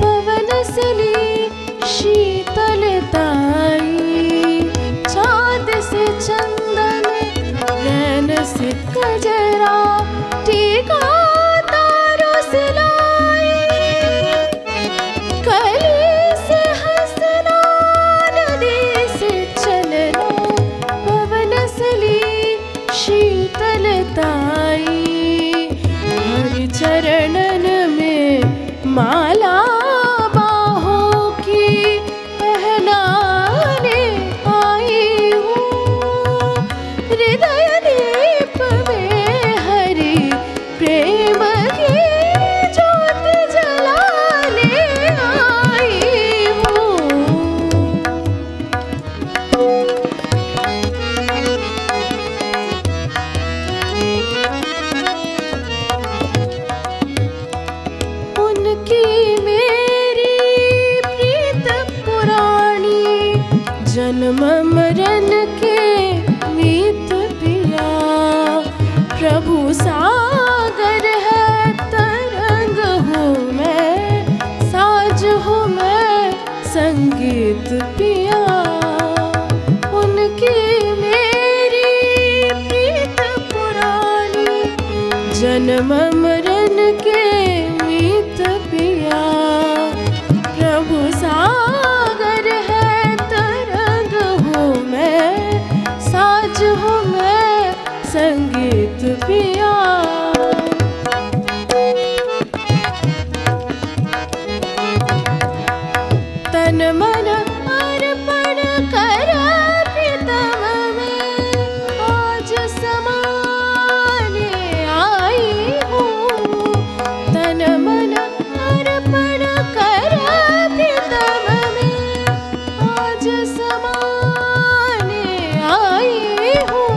[SPEAKER 3] पवन सली शीतलताई, चाँद से चंदन रैन से कजरा टीका तारो सिलाई, कली से हंसना नदी से चलना, पवन सली शीतलताई, हरि चरणन में माला बाहों की पहनाने आई हूँ, हृदय दीप में हरि प्रेम की ज्योत जलाने आई हूँ। उनकी मेरी प्रीत पुरानी, जन्म मरण के मीत पिया, प्रभु सागर है तरंग हूँ मैं, साज हूँ मैं संगीत पिया। उनकी मेरी प्रीत पुरानी, जन्म मरण के मीत पिया, प्रभु सागर है तरंग हूँ मैं, साज हूँ मैं संगीत पिया। तन मन अर्पण कर प्रीतम में, आज समाने आई हूँ, तन मन अर्पण कर प्रीतम में, आज समाने आई हूँ,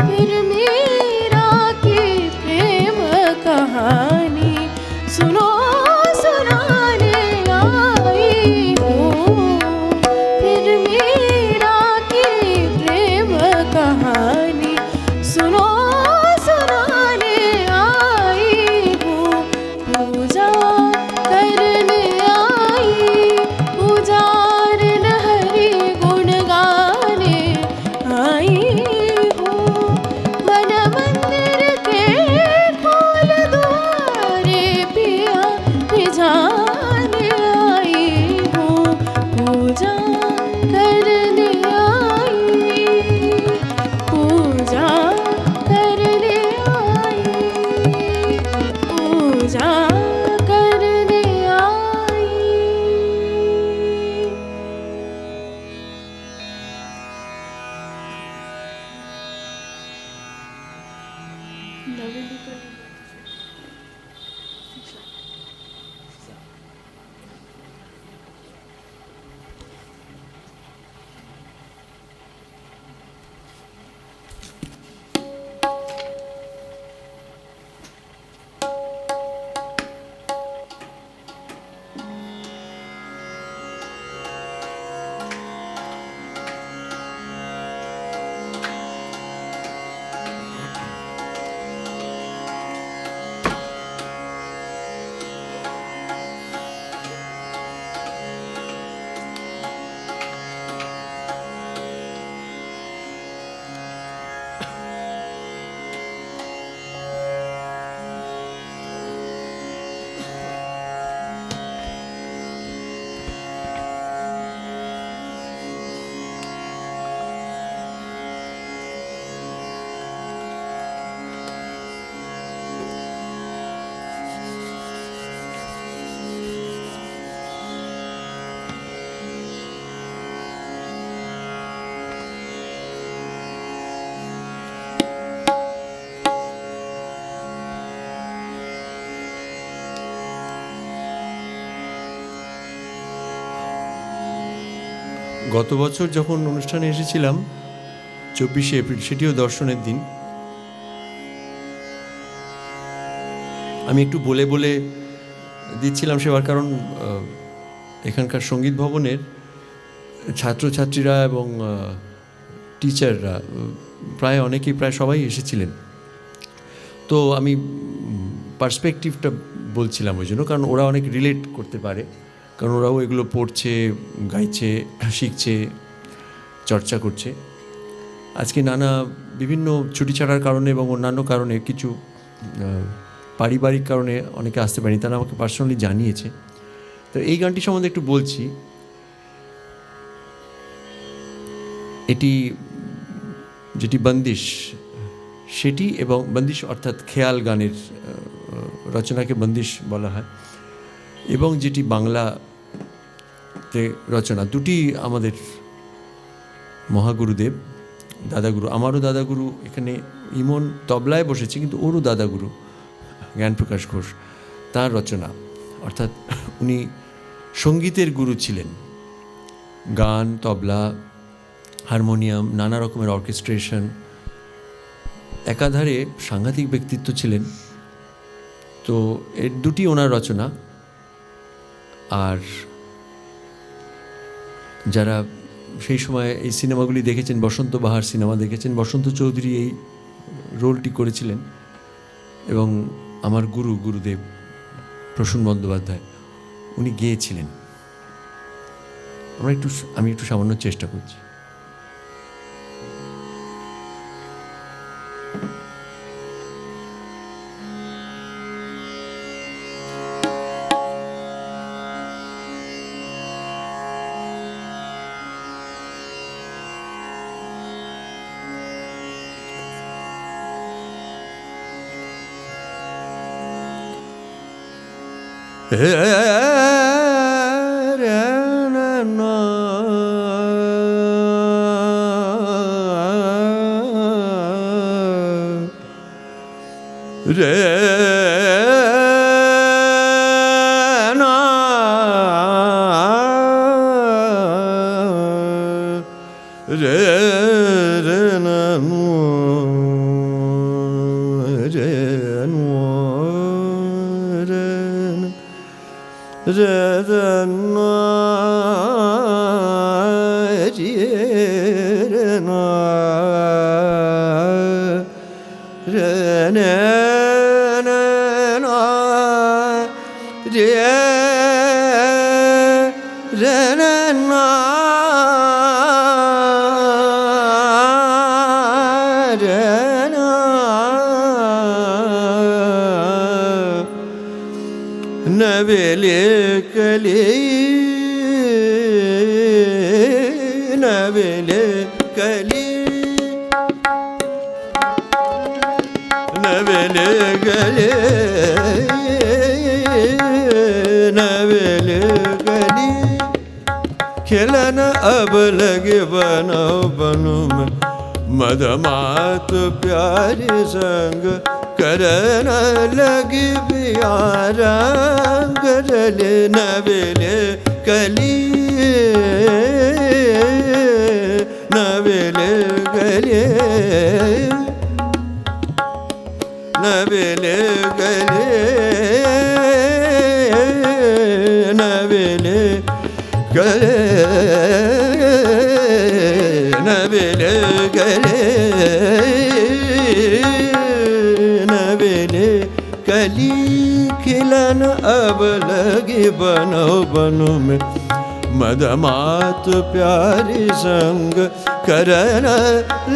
[SPEAKER 3] फिर मीरा की प्रेम कहानी सुनो सुनाने आई हूँ, फिर मीरा की प्रेम कहानी सुनो सुनाने आई हूँ, पूजा करने आई, पुजारन हरि गुण गाने आई हूँ, मन मंदिर के खोल द्वारे पिया रिझाने आई हूँ, पूजा करने आई, पूजा करने आई, पूजा करने आई।
[SPEAKER 2] গত বছর যখন অনুষ্ঠানে এসেছিলাম 24শে এপ্রিল, সেটিও দর্শনের দিন, আমি একটু বলে বলে দিচ্ছিলাম সেবার, কারণ এখানকার সঙ্গীত ভবনের ছাত্রছাত্রীরা এবং টিচাররা প্রায় অনেকেই, প্রায় সবাই এসেছিলেন। তো আমি পার্সপেক্টিভটা বলছিলাম ওই জন্য, কারণ ওরা অনেক রিলেট করতে পারে, কারণ ওরাও এগুলো পড়ছে, গাইছে, শিখছে, চর্চা করছে। আজকে নানা বিভিন্ন ছুটি ছাড়ার কারণে এবং অন্যান্য কারণে, কিছু পারিবারিক কারণে অনেকে আসতে পারেনি, তারা আমাকে পার্সোনালি জানিয়েছে। তো এই গানটি সম্বন্ধে একটু বলছি। এটি যেটি বন্দিশ, সেটি এবং বন্দিশ অর্থাৎ খেয়াল গানের রচনাকে বন্দিশ বলা হয়, এবং যেটি বাংলাতে রচনা, দুটি আমাদের মহাগুরুদেব, দাদাগুরু, আমারও দাদাগুরু এখানে ইমন তবলায় বসেছে, কিন্তু ওরও দাদাগুরু জ্ঞানপ্রকাশ ঘোষ, তার রচনা। অর্থাৎ উনি সঙ্গীতের গুরু ছিলেন। গান, তবলা, হারমোনিয়াম, নানা রকমের অর্কেস্ট্রেশন, একাধারে সাংঘাতিক ব্যক্তিত্ব ছিলেন। তো এর দুটি ওনার রচনা। আর যারা সেই সময় এই সিনেমাগুলি দেখেছেন, বসন্ত বাহার সিনেমা দেখেছেন, বসন্ত চৌধুরী এই রোলটি করেছিলেন, এবং আমার গুরুদেব প্রসূন বন্দ্যোপাধ্যায় উনি গেয়েছিলেন। আমি একটু সামান্য চেষ্টা করছি।
[SPEAKER 4] नवेले कली नवेले कली नवेले गले नवेले कली खिलन अब लगे बनो बनु में मदमात प्यारे संग करन लगी प्यारा करले नवेले कली नवेले गले नवेले गले नवेले गले नवेले गले नवेले कली खिलन अब लगी बनो बनो में मदमात प्यारी संग करन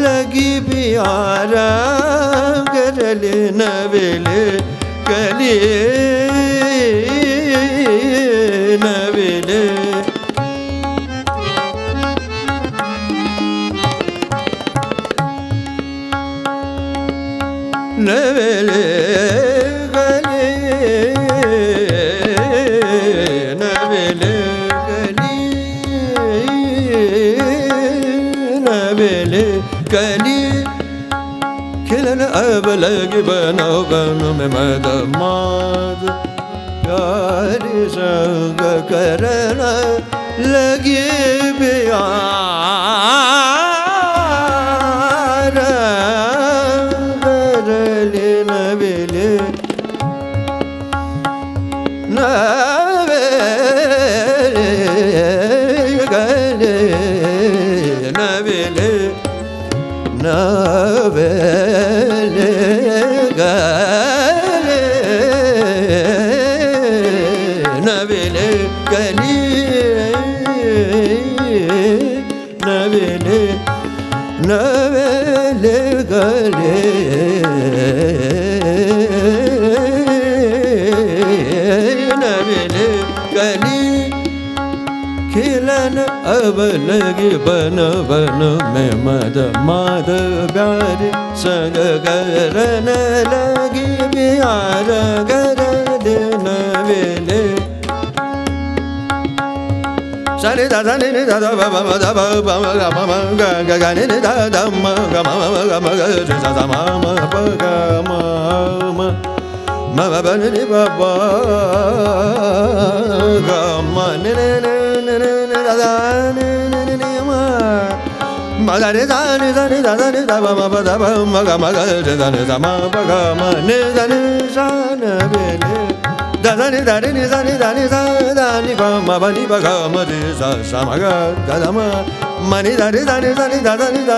[SPEAKER 4] लगी प्यारा करले नवेले कली नवेले नवेले गले नवेले गली नवेले गली खिलन अब लगी बनो बनो में मदमाद प्यारी संग करन लगी प्यारा करले नवेले नवेले गले नवेले नवेले गले नवेले गली खिलन अब लगे बन बन में मद माद प्यार संग गरन लगी Bihar गरन नवेले Sani da da ni da da ba ba ba da ba ba ga ma ma ga ga ga ni da da ma ga ma ma ga da da ma ma ba ga ma ma ba ba ni ba ba ga ma ni da da ni ma ma da ni da ni da ni da ni da ba ma ba da ba ma ga da ni da ma ba ga ma ni da ni sa na be ni da da ni da ni da ni da ni da ni ba ma ba ni ba ga ma ni sa sa ma ga ga da ma ni da ni da ni da ni da ni da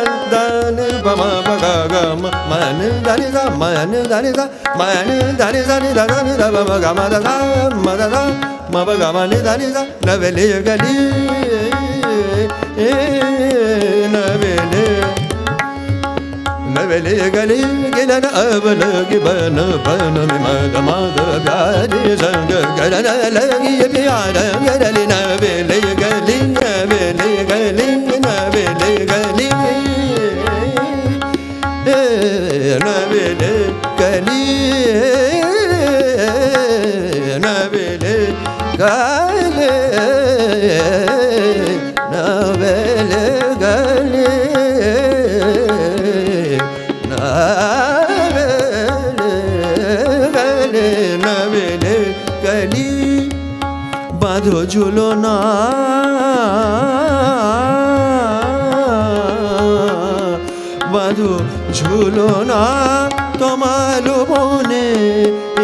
[SPEAKER 4] ni ba ma ba ga ma ni da ni da ma ni da ni da ma ni da ni da ni da ni da ba ma ga ma da ma ba ga ma ni da ni da na ve le ga li na ve le नवेले गली गिलन अब लगी बन बन में मद माद प्यारे संग गरन लगी प्यार गरली नवेले गली नवेले गली नवेले गली नवेले गली नवेले गली नवेले गली नवेले गली बांधो झूलना बांधो झूलना তোমার বনে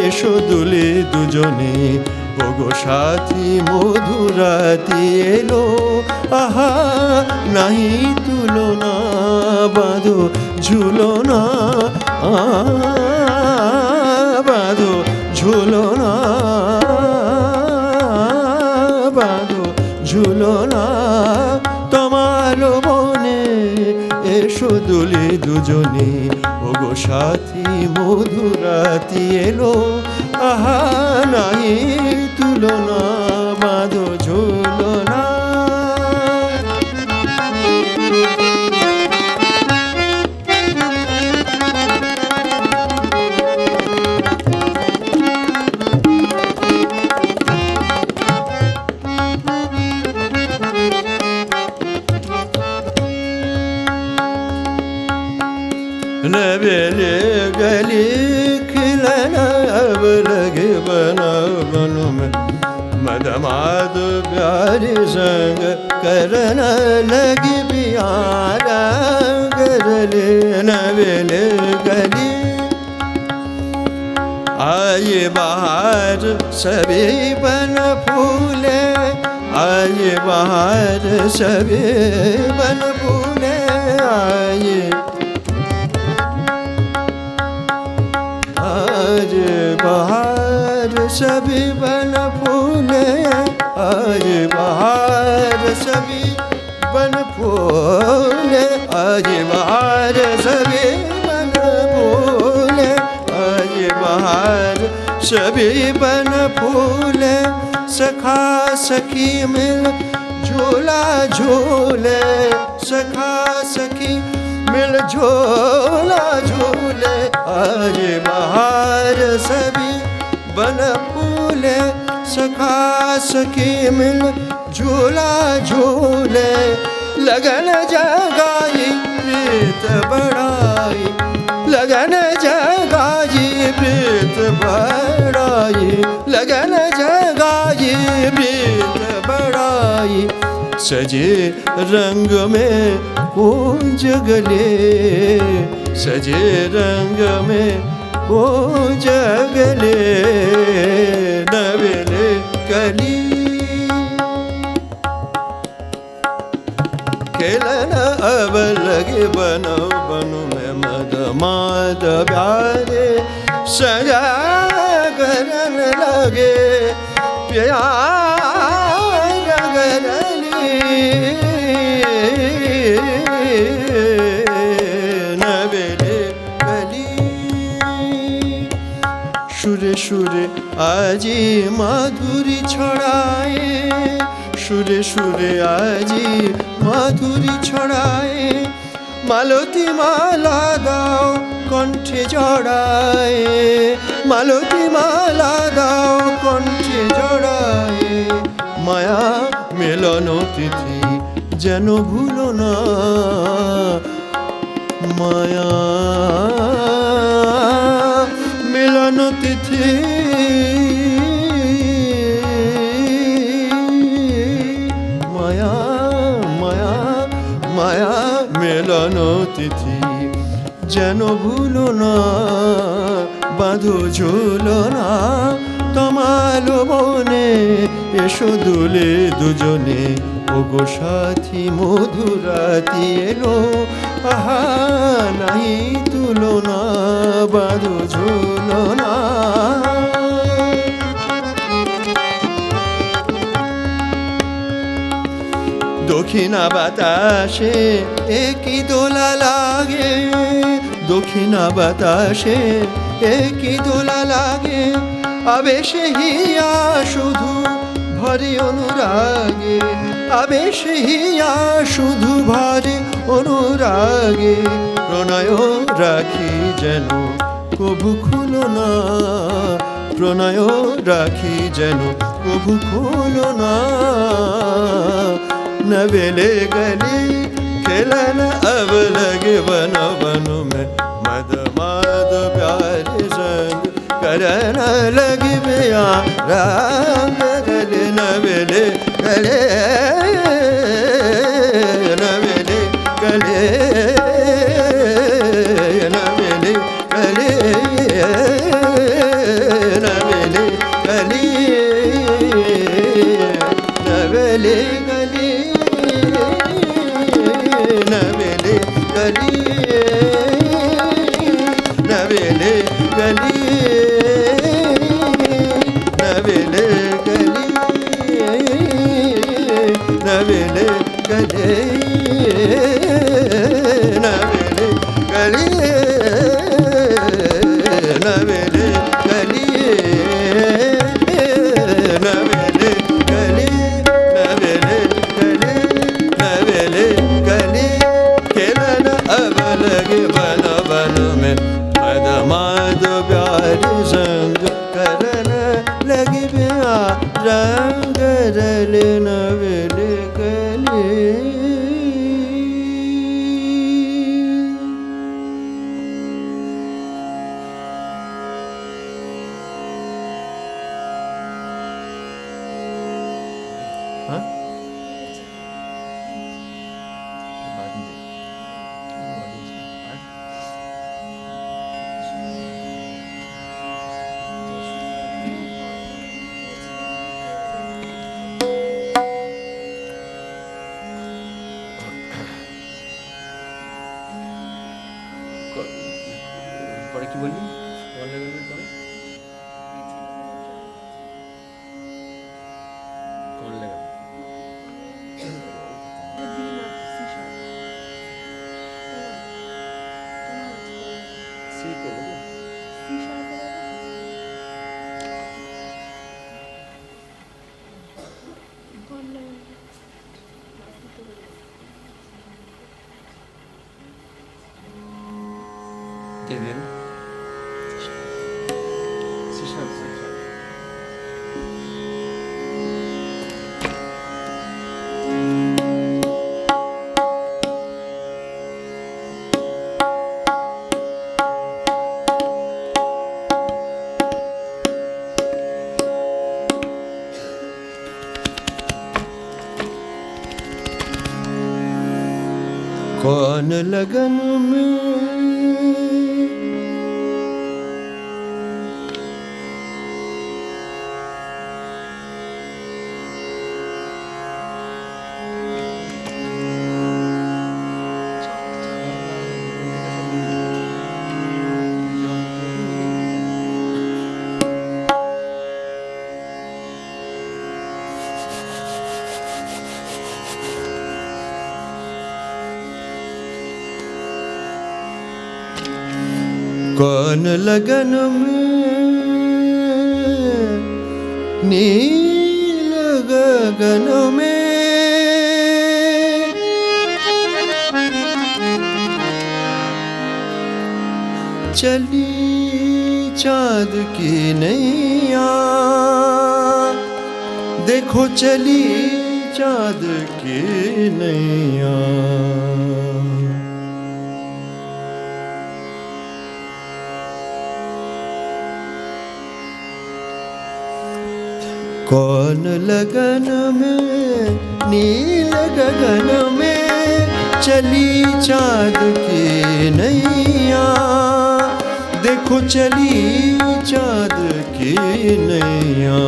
[SPEAKER 4] এসো দুলে দুজনে ওগো সাথী মধুরাতি এলো আহা নাহি তুলনা বাঁধো ঝুলনা বাঁধো ঝুলনা বাঁধো ঝুলনা তোমার বনে এসো দুলে দুজনে ওগো সাথী মধুরাতি এলো আহা নাহি তুলনা বাঁধো ঝুলনা नवेले गली खिलन अब लगे बना बनु में मदमाद प्यारी संग करन लगी प्यार गरले नवेले गली आए बाहर सभी बन फूले आए बाहर सभी बन फूले आए आज बाहर सभी बन फूले आज बाहर सभी बन फूले आज बाहर सभी बन फूले आज बाहर सभी बन फूले सखा सखी मिल झूला झूले सखा सखी मिल झूला झूले आज बाहर सभी बन फूले सखा सखी मिल झूला झूले लगन जगाई प्रीत बढ़ाई लगन जगाई प्रीत बढ़ाई लगन जगाई प्रीत बढ़ाई सजे रंग में कुंज गले सजे रंग में कुंज गले नवेले कली खेलन अब लगे बनो बनु में मद माद प्यारे सजा करन लगे प्यार गरली আজি মাধুরী ছড়ায়, সুরে সুরে আজি মাধুরী ছড়ায়, মালতী মালা দাও কণ্ঠে জড়ায়, মালতী মালা দাও কণ্ঠে জড়ায়, মায়া মিলন তিথি যেন ভুলো না, মায়া মিলন তিথি মায়া মায়া মায়া মিলন তিথি যেন ভুলো না, বাঁধো ঝুলনা তমালো বনে, এসো দুলে দুজনে ওগো সাথী মধুরাতি এলো, আহা নাই তুলনা, বাঁধো ঝুলনা। দক্ষিণা বাতাসে একই দোলা লাগে, দক্ষিণা বাতাসে একই দোলা লাগে, আবেশে হিয়া শুধু ভরে অনুরাগে, আবেশে হিয়া শুধু ভরে অনুরাগে, প্রণয় রাখি যেন কভু খুলো না, প্রণয় রাখি যেন কভু খুলো না, नवेले गली खेलन अब लगे बन बनो में, मद माद प्यारे संग करन लगी बिया रंग गले, नवेले गले नवेले गले नवेले गले नवेले गली नवेले गली नवेले गली नवेले गली नवेले गली नवेले गली नवेले गली नवेले गली नवेले गली नवेले गली नवेले गली खेलन अब लगे बन बन में, मद माद प्यार संग करन लगी बिया रंग रले, नवेले गली। हाँ? পরে কি বললি? কমন লাগাবে সি করবো কে দিন कौन लगन में कौन लगन में नील गगन में चली चाँद की नैया, देखो चली चाँद की नैया। कौन लगन में नील गगन में चली चाँद की नैया, देखो चली चाँद की नैया।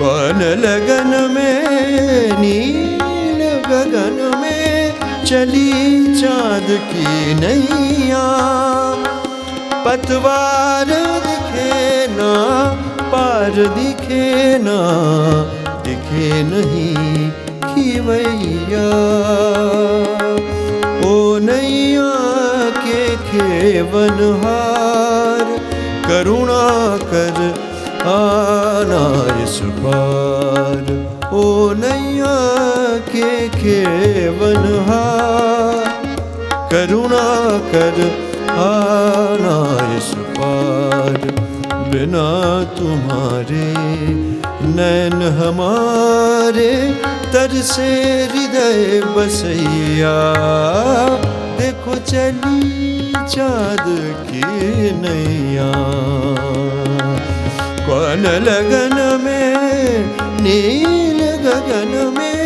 [SPEAKER 4] कौन लगन में नील गगन में चली चाँद की नैया, पतवार दिखे ना पार दिखे ना, दिखे नहीं खिवैया। ओ नैया के खेवनहार, करुणा कर आना इस पार। ओ नैया के खेवनहार, करुणा कर आना इस पार। बिना तुम्हारे नैन हमारे तरसे हृदय बसैया, देखो चली चाँद की नैया। कौन लगन में नील गगन में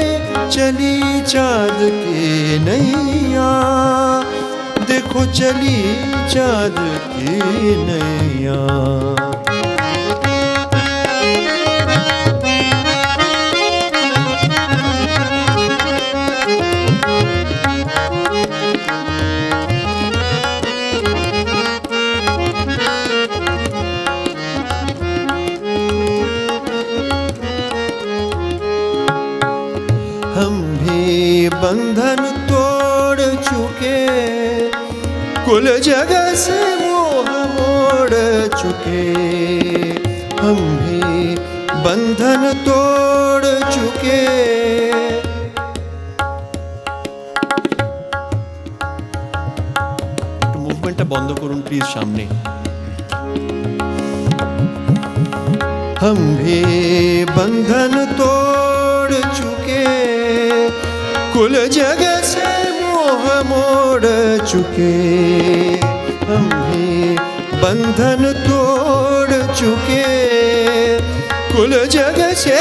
[SPEAKER 4] चली चाँद की नैया, देखो चली चाँद की नैया। हम भी बंधन तोड़ चुके, कुल जगह से मोह मोड़ चुके। हम भी बंधन तोड़ चुके,
[SPEAKER 2] মুভমেন্টটা বন্ধ করুন প্লিজ সামনে।
[SPEAKER 4] हम भी बंधन तोड़ चुके, कुल जगह से मोह मोड़ चुके। हम भी बंधन तोड़ चुके, कुल जगह से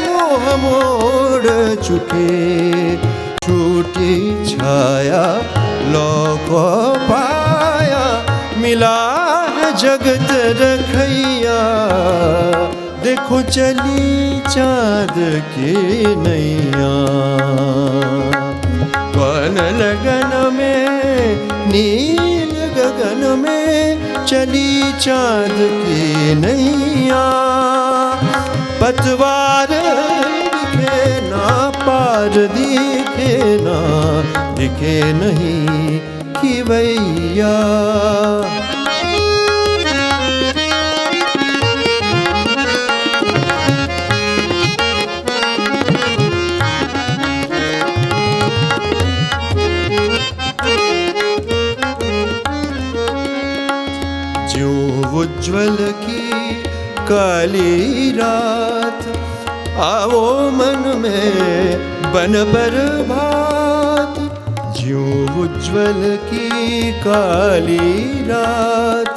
[SPEAKER 4] मोह मोड़ चुके। छूटी छाया लौको पाया, मिला है जगत रखैया, देखो चली चाँद की नैया। कौन लगन में नील गगन में चली चाँद की नैया, पतवार दिखे ना पार दिखे ना, दिखे नहीं खिवैया। उज्ज्वल की काली रात, आओ मन में बन बर्बाद। ज्यों उज्ज्वल की काली रात,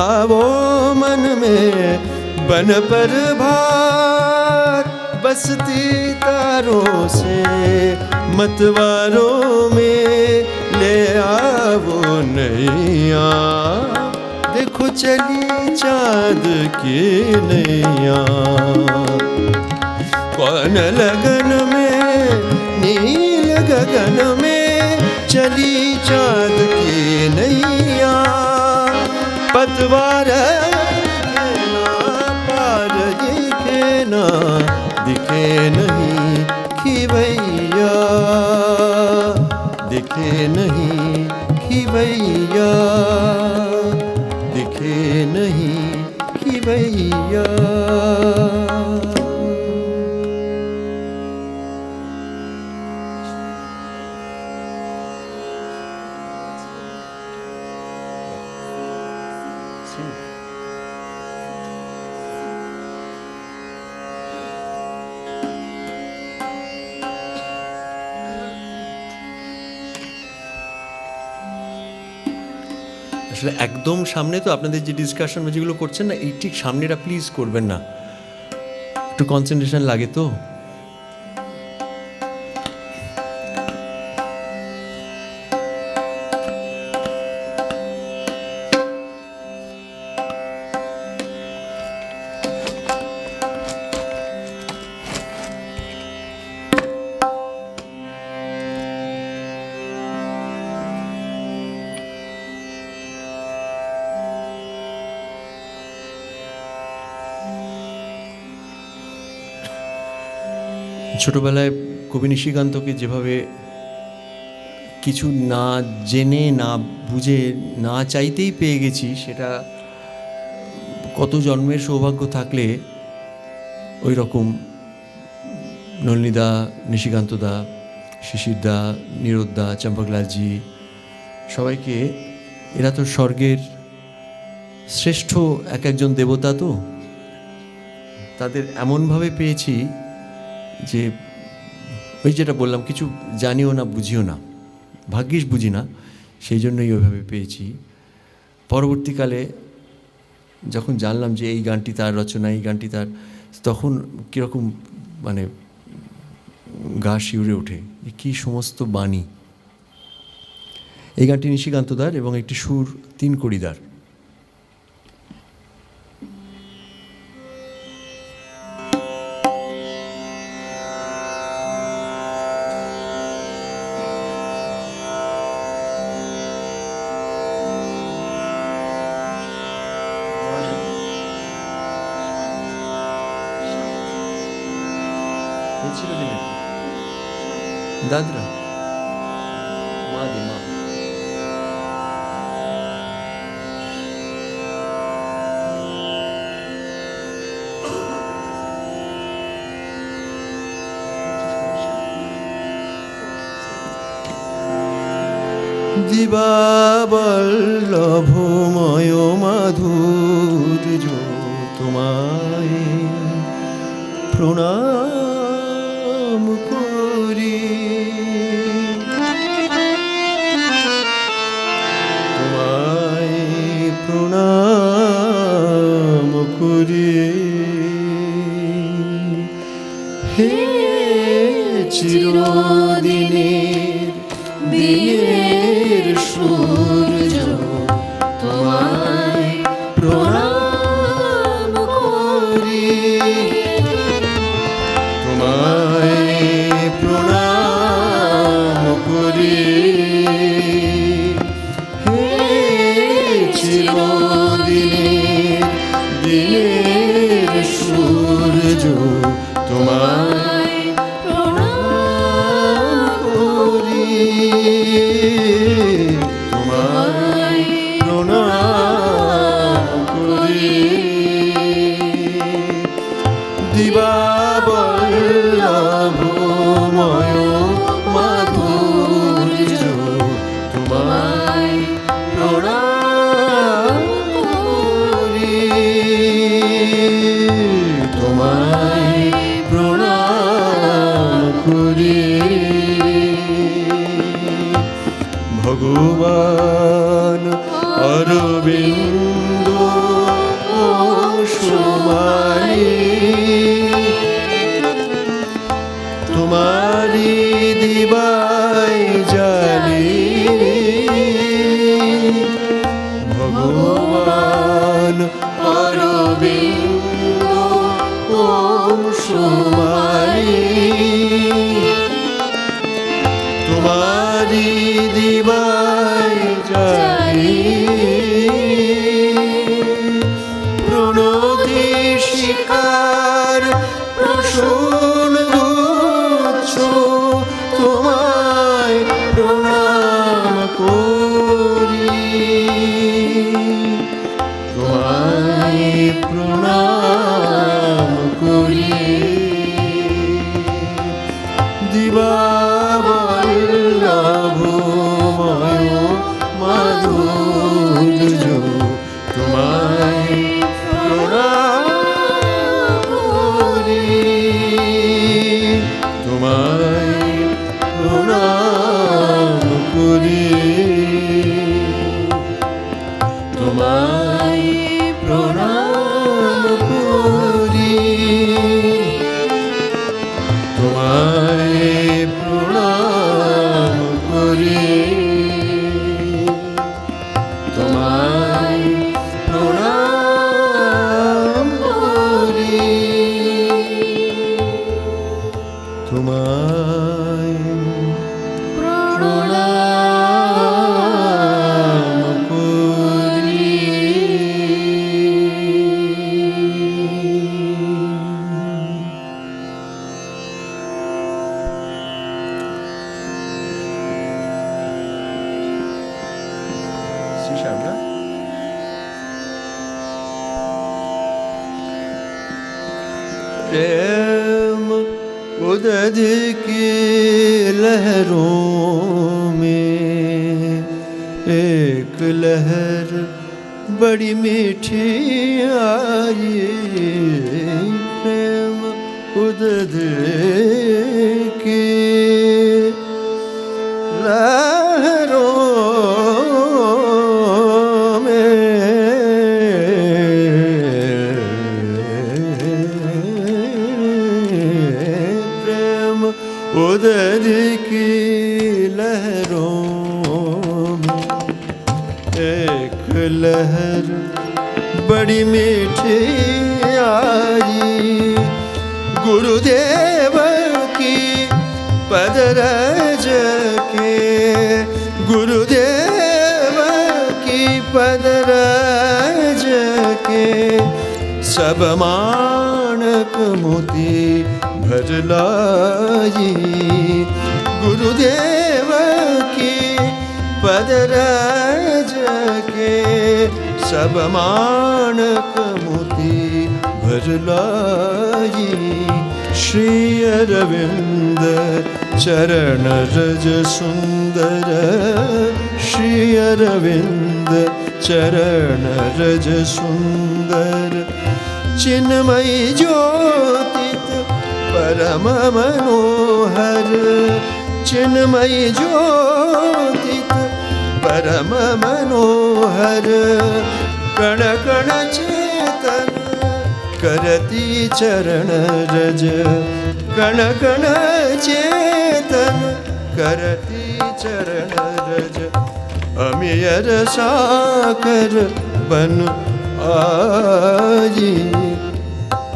[SPEAKER 4] आओ मन में बन बर्बाद। बसती तारों से मतवारों में ले आओ नैया, देखो चली चाँद की नैया। कौन लगन में नील गगन में चली चाँद की नैया, पतवार पार दिखे ना, दिखे नहीं खिवैया, दिखे नहीं खिवैया, दिखे नहीं कि भैया।
[SPEAKER 2] আসলে একদম সামনে তো আপনাদের যে ডিসকাশন যেগুলো করছেন না, এই ঠিক সামনেটা প্লিজ করবেন না, একটু কনসেন্ট্রেশন লাগে তো। ছোটবেলায় কবি নিশিকান্তকে যেভাবে কিছু না জেনে না বুঝে না চাইতেই পেয়ে গেছি, সেটা কত জন্মের সৌভাগ্য থাকলে ওই রকম নলিনীদা, নিশিকান্তদা, শিশিরদা, নীরোদা, চম্পকলালজি, সবাইকে, এরা তো স্বর্গের শ্রেষ্ঠ এক একজন দেবতা, তো তাদের এমনভাবে পেয়েছি যে ওই যেটা বললাম, কিছু জানিও না বুঝিও না, ভাগ্যিস বুঝি না, সেই জন্যই ওইভাবে পেয়েছি। পরবর্তীকালে যখন জানলাম যে এই গানটি তার রচনা, এই গানটি তার, তখন কীরকম মানে গা শিউরে ওঠে, কী সমস্ত বাণী। এই গানটি নিশিকান্তদার এবং একটি সুর তিনকড়িদার। দাদরা মা দি মা।
[SPEAKER 4] দিবাবল্লভময় মাধুর্য তোমায় প্রণাম করি, তোমায় প্রণাম করি। হে চিরদিনের দিনের সূর্য, তোমায় প্রণাম করি, তোমায় প্রণাম করি। হে চিরদিনের দিনের সূর্য, তোমায় প্রণাম করি, তোমায় প্রণাম করি। দিবাবল্লভময় মাধুর্য, তোমায় প্রণাম করি, তোমায় প্রণাম করি। ভগবান অরবিন্দ সময় তোমারি দিবাই জালি, ভগবান অরবিন্দ সময় তোমারি দিবাই জালি। প্রণতি শিকার প্রসূন গুচ্ছ, তোমায় প্রণাম করি, তোমায় প্রণাম দিবাবল্লভময় মাধুর্য তোমায় প্রণাম করি, তোমায় প্রণাম করি, তোমায় প্রণাম করি, তোমায় প্রণাম করি, তোমায় প্রণাম করি, তোমায় প্রণাম করি। प्रेम उदध की लहरों में एक लहर बड़ी मीठी आई, प्रेम उदध की लहरों उदर की लहरों में एक लहर बड़ी मीठी आई, गुरुदेव की पदरज के, गुरुदेव की पदरज के सब मानक मोती भर लाई, गुरुदेव की पदरज के सब मानक मोती भर लाई, श्री अरविंद चरण रज सुंदर, श्री अरविंद चरण रज सुंदर, चिन्मयी ज्योतित परम मनोहर, चिन्मयी ज्योतित परम मनोहर, कण कण चेतन करती चरण रज, कण कण चेतन करती चरण रज, अमियर साकर बन आई,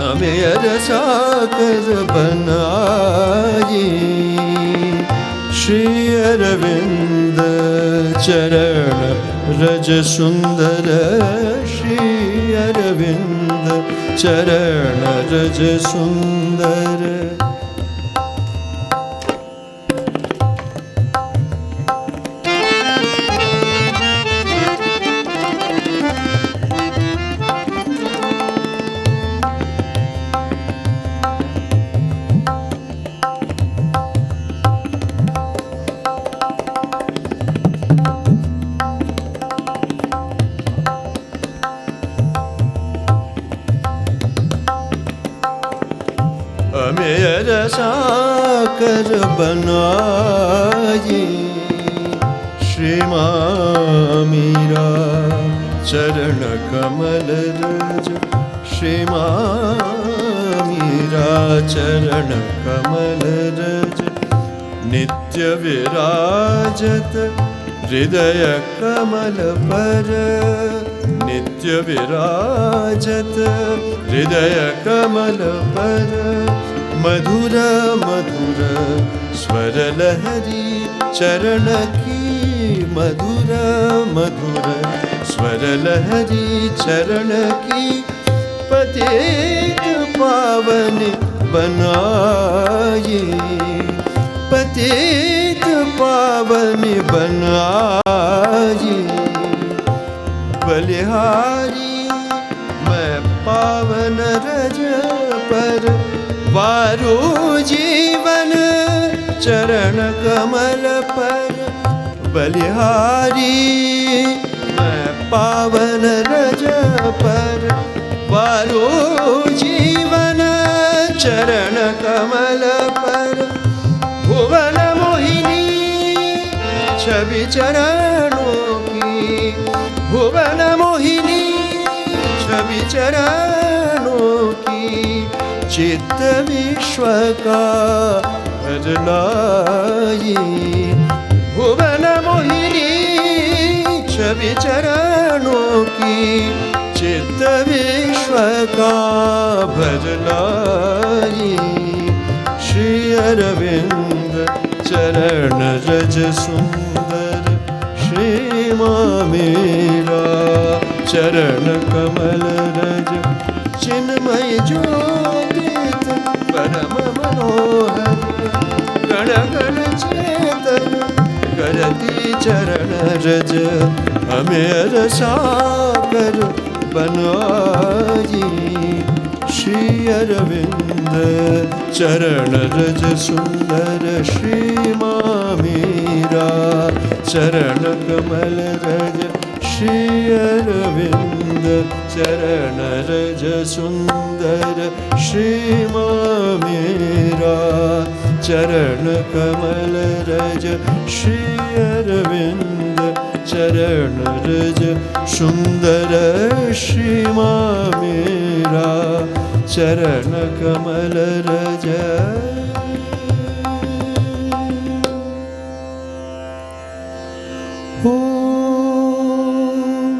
[SPEAKER 4] अमेर साकर बनाई, श्री अरविंद चरण रज सुंदर, श्री अरविंद चरण रज सुंदर। अमेर साकर बनाई, श्री माँ मीरा चरण कमल रज, श्री माँ मीरा चरण कमल रज, नित्य विराजत हृदय कमल पर, नित्य विराजत हृदय कमल पर, मधुर मधुर स्वर लहरी चरण की, मधुर मधुर स्वर लहरी चरण की, पतित पावन बनाई, पतित पावन बनाई, बलिहारी मैं पावन रज पर वारो जीवन चरण कमल पर बलिहारी मैं पावन रज पर वारो जीवन चरण कमल पर भुवन मोहिनी छवि चरणों की भुवन मोहिनी छवि चरणों की चित्त विश्व का भजलाई भुवन मोहिनी छवि चरणों की चित्त विश्व का भजलाई श्री अरविंद चरण रज सुंदर श्री माँ मेरा चरण कमल रज चिन्मय ज्योतित परम मनोहर गण गण चेतन करती चरण रज हमें रसाकर बनवाई श्री अरविंद चरण रज सुंदर श्री माँ मेरा चरण कमल रज श्री अरविंद चरण रज सुंदर श्री माँ मेरा चरण कमल रज श्री अरविंद चरण रज सुंदर श्री माँ मेरा चरण कमल रज ओम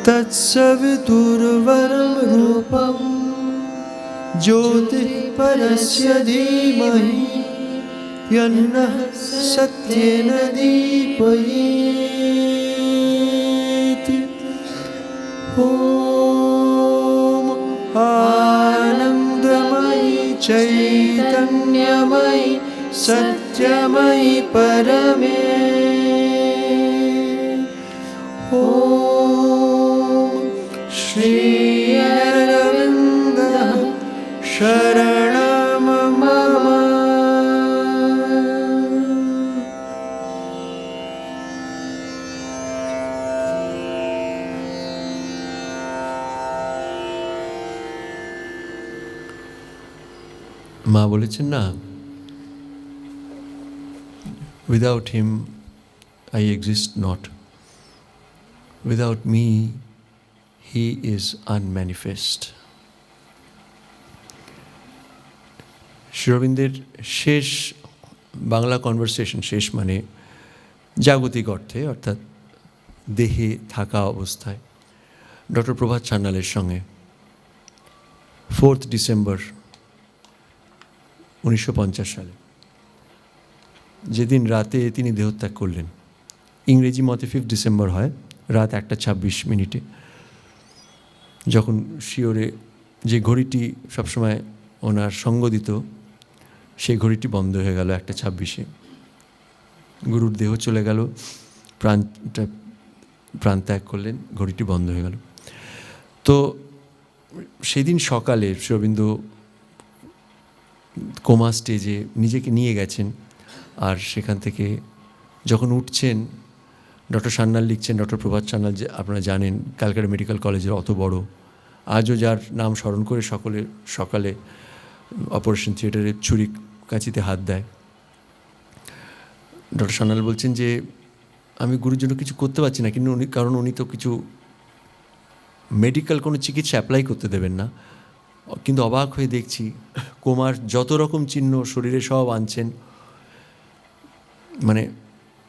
[SPEAKER 4] तत्सवितुर्वरं रूपं ज्योतिः परस्य धीमहि यन्नः सत्येन दीपयेत् ॐ आनन्दमयि चैतन्यमयि सत्यमयि परमे ॐ श्री अरविन्दः शरणं मम
[SPEAKER 2] মা বলেছেন না, without him I exist not, without me he is unmanifest. Shri অরবিন্দের শেষ বাংলা কনভারসেশন, শেষ মানে জাগতিক অর্থে অর্থাৎ দেহে থাকা অবস্থায় ডক্টর প্রভাত সান্যালের সঙ্গে 4 ডিসেম্বর 1950 সালে, যেদিন রাতে তিনি দেহত্যাগ করলেন। ইংরেজি মতে 5 ডিসেম্বর হয়, রাত 1:26। যখন শিওরে যে ঘড়িটি সবসময় ওনার সঙ্গ দিত, সেই ঘড়িটি বন্ধ হয়ে গেল 1:26। গুরুর দেহ চলে গেল, প্রাণত্যাগ করলেন, ঘড়িটি বন্ধ হয়ে গেল। তো সেদিন সকালে শ্রী অরবিন্দ কোমা স্টেজে নিজেকে নিয়ে গেছেন, আর সেখান থেকে যখন উঠছেন ডক্টর সান্যাল লিখছেন, ডক্টর প্রভাত সান্যাল যে আপনারা জানেন ক্যালকাটা মেডিকেল কলেজের অত বড়, আজও যার নাম স্মরণ করে সকলে সকালে অপারেশন থিয়েটারে ছুরি কাঁচিতে হাত দেয়। ডক্টর সান্যাল বলছেন যে আমি গুরুর জন্য কিছু করতে পারছি না, কিন্তু কারণ উনি তো কিছু মেডিকেল কোনো চিকিৎসা অ্যাপ্লাই করতে দেবেন না, কিন্তু অবাক হয়ে দেখছি কোমার যত রকম চিহ্ন শরীরে সব আনছেন, মানে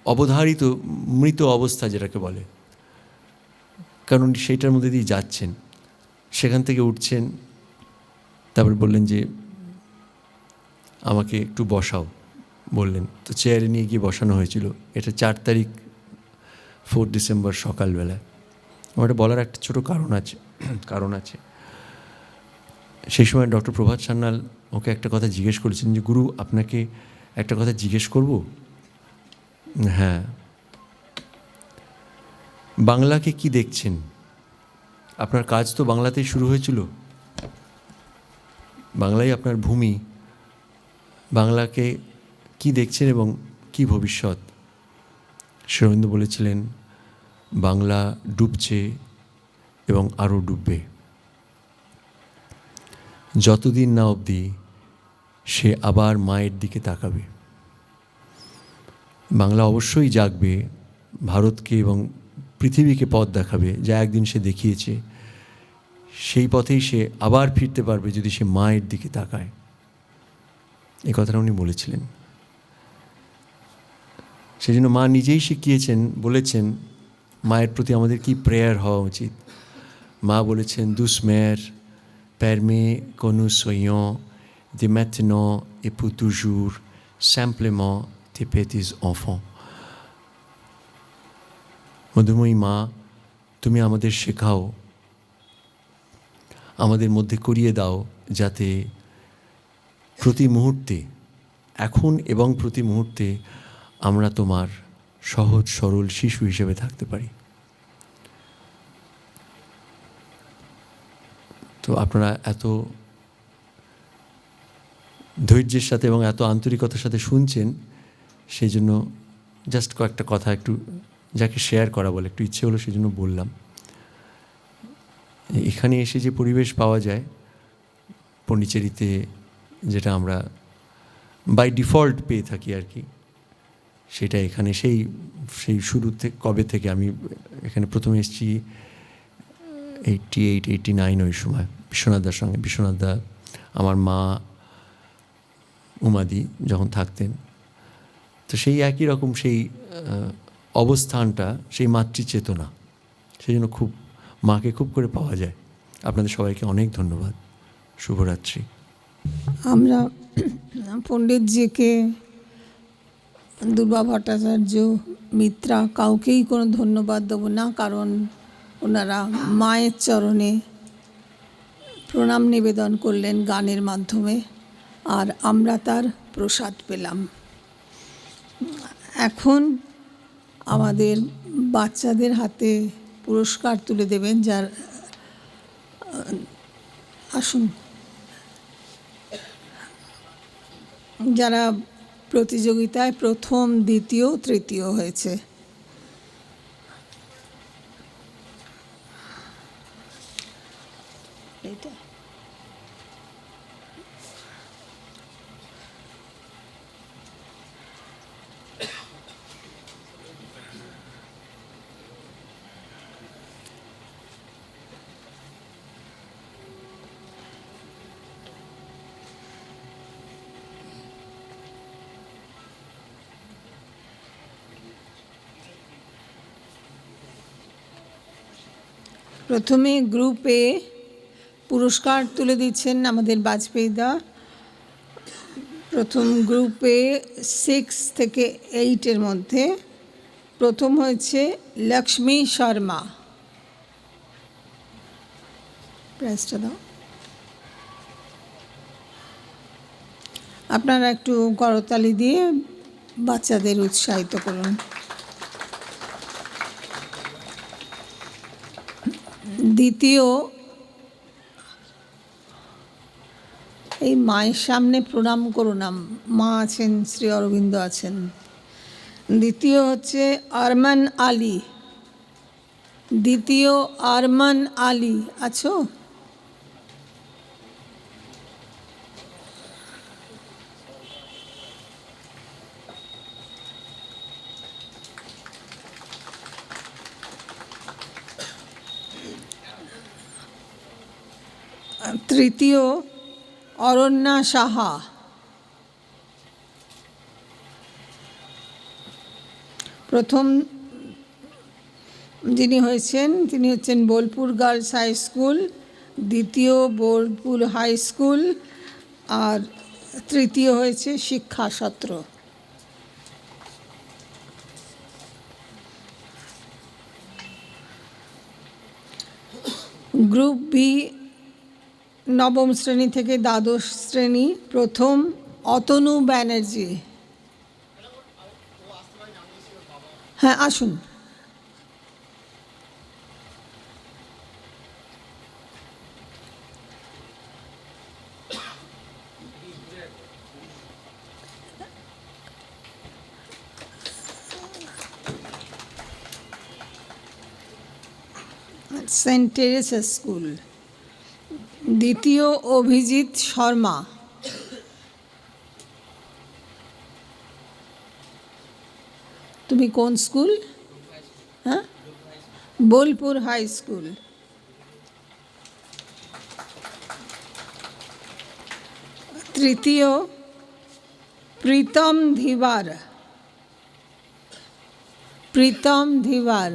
[SPEAKER 2] অবধারিত মৃত অবস্থা যেটাকে বলে, কারণ সেইটার মধ্যে দিয়ে যাচ্ছেন। সেখান থেকে উঠছেন, তারপর বললেন যে আমাকে একটু বসাও বললেন, তো চেয়ারে নিয়ে গিয়ে বসানো হয়েছিল। এটা 4 তারিখ 4 ডিসেম্বর সকালবেলায়। আমার এটা বলার একটা ছোটো কারণ আছে। সেই সময় ডক্টর প্রভাত সান্যাল ওকে একটা কথা জিজ্ঞেস করেছেন যে গুরু আপনাকে একটা কথা জিজ্ঞেস করব। হ্যাঁ। বাংলাকে কি দেখছেন? আপনার কাজ তো বাংলাতেই শুরু হয়েছিল, বাংলাই আপনার ভূমি, বাংলাকে কি দেখছেন এবং কি ভবিষ্যৎ? শ্রী অরবিন্দ বলেছিলেন, বাংলা ডুবছে এবং আরও ডুববে। যতদিন না অবধি সে আবার মায়ের দিকে তাকাবে। বাংলা অবশ্যই জাগবে, ভারতকে এবং পৃথিবীকে পথ দেখাবে, যা একদিন সে দেখিয়েছে। সেই পথেই সে আবার ফিরতে পারবে যদি সে মায়ের দিকে তাকায়। এই কথাটা উনি বলেছিলেন। সেই জন্য মা নিজেই শিখিয়েছেন, বলেছেন মায়ের প্রতি আমাদের কি প্রেয়ার হওয়া উচিত। মা বলেছেন, douce mère, permets que nous soyons de maintenant et pour toujours simplement tes petits enfants. Madhumoyi মা, তুমি আমাদের শেখাও, আমাদের মধ্যে করিয়ে দাও, যাতে প্রতি মুহূর্তে, এখন এবং প্রতি মুহূর্তে আমরা তোমার সহজ সরল শিশু হিসেবে থাকতে পারি। তো আপনারা এত ধৈর্যের সাথে এবং এত আন্তরিকতার সাথে শুনছেন, সেই জন্য জাস্ট কয়েকটা কথা একটু যাকে শেয়ার করা বলে একটু ইচ্ছে হলো, সেই জন্য বললাম। এখানে এসে যে পরিবেশ পাওয়া যায় পন্ডিচেরিতে, যেটা আমরা বাই ডিফল্ট পেয়ে থাকি আর কি, সেটা এখানে সেই শুরু থেকে, কবে থেকে আমি এখানে প্রথমে এসেছি 88, 89 ওই সময় বিশ্বনাথদার সঙ্গে। বিশ্বনাথদা আমার মা উমাদি যখন থাকতেন, তো সেই একই রকম সেই অবস্থানটা, সেই মাতৃচেতনা, সেই জন্য খুব মাকে খুব করে পাওয়া যায়। আপনাদের সবাইকে অনেক ধন্যবাদ। শুভরাত্রি।
[SPEAKER 1] আমরা পণ্ডিতজিকে, দুর্বা ভট্টাচার্য, মিত্রা, কাউকেই কোনো ধন্যবাদ দেবো না, কারণ ওনারা মায়ের চরণে প্রণাম নিবেদন করলেন গানের মাধ্যমে, আর আমরা তার প্রসাদ পেলাম। এখন আমাদের বাচ্চাদের হাতে পুরস্কার তুলে দেবেন, যার আসুন, যারা প্রতিযোগিতায় প্রথম, দ্বিতীয়, তৃতীয় হয়েছে। এটা প্রথমে গ্রুপ এ পুরস্কার তুলে দিচ্ছেন আমাদের বাজপেয়ীদা। প্রথম গ্রুপে 6 থেকে 8 মধ্যে প্রথম হয়েছে লক্ষ্মী শর্মা। প্রাইজটা দাও। আপনারা একটু করতালি দিয়ে বাচ্চাদের উৎসাহিত করুন। দ্বিতীয়, এই মায়ের সামনে প্রণাম করুন, মা আছেন, শ্রী অরবিন্দ আছেন। দ্বিতীয় হচ্ছে আরমান আলী। দ্বিতীয় আরমান আলী, আছো? তৃতীয় অরণ্যা সাহা। প্রথম যিনি হয়েছেন তিনি হচ্ছেন বোলপুর গার্লস হাই স্কুল, দ্বিতীয় বোলপুর হাই স্কুল, আর তৃতীয় হয়েছে শিক্ষা সত্র। গ্রুপ বি, নবম শ্রেণী থেকে দ্বাদশ শ্রেণী, প্রথম অতনু ব্যানার্জি। হ্যাঁ, আসুন। Saint Teresa school. দ্বিতীয় অভিজিৎ শর্মা। তুমি কোন স্কুল? হ্যাঁ, বোলপুর হাই স্কুল। তৃতীয় প্রীতম ধিবার। প্রীতম ধিবার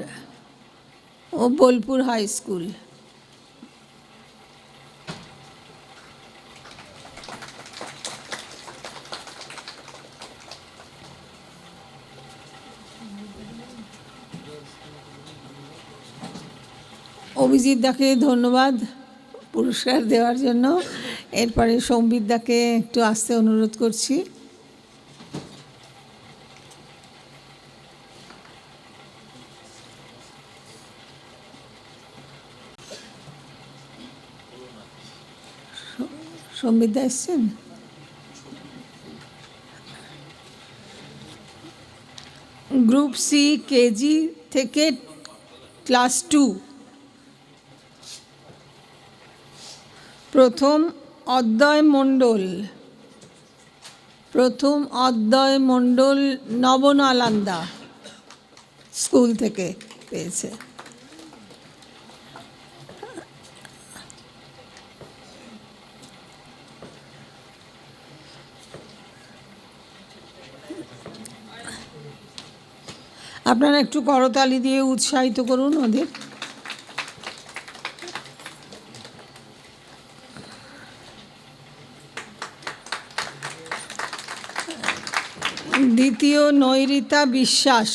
[SPEAKER 1] ও বোলপুর হাই স্কুল। অভিজিৎ দাকে ধন্যবাদ পুরস্কার দেওয়ার জন্য। এরপরে সম্বিত দাকে একটু আসতে অনুরোধ করছি। সম্বিত দা এসছেন? গ্রুপ সি কেজি থেকে ক্লাস 2 প্রথম অদ্বয় মণ্ডল। প্রথম অদ্বয় মণ্ডল নবনালন্দা স্কুল থেকে পেয়েছে। আপনারা একটু করতালি দিয়ে উৎসাহিত করুন ওদের। দ্বিতীয় নৈরিতা বিশ্বাস,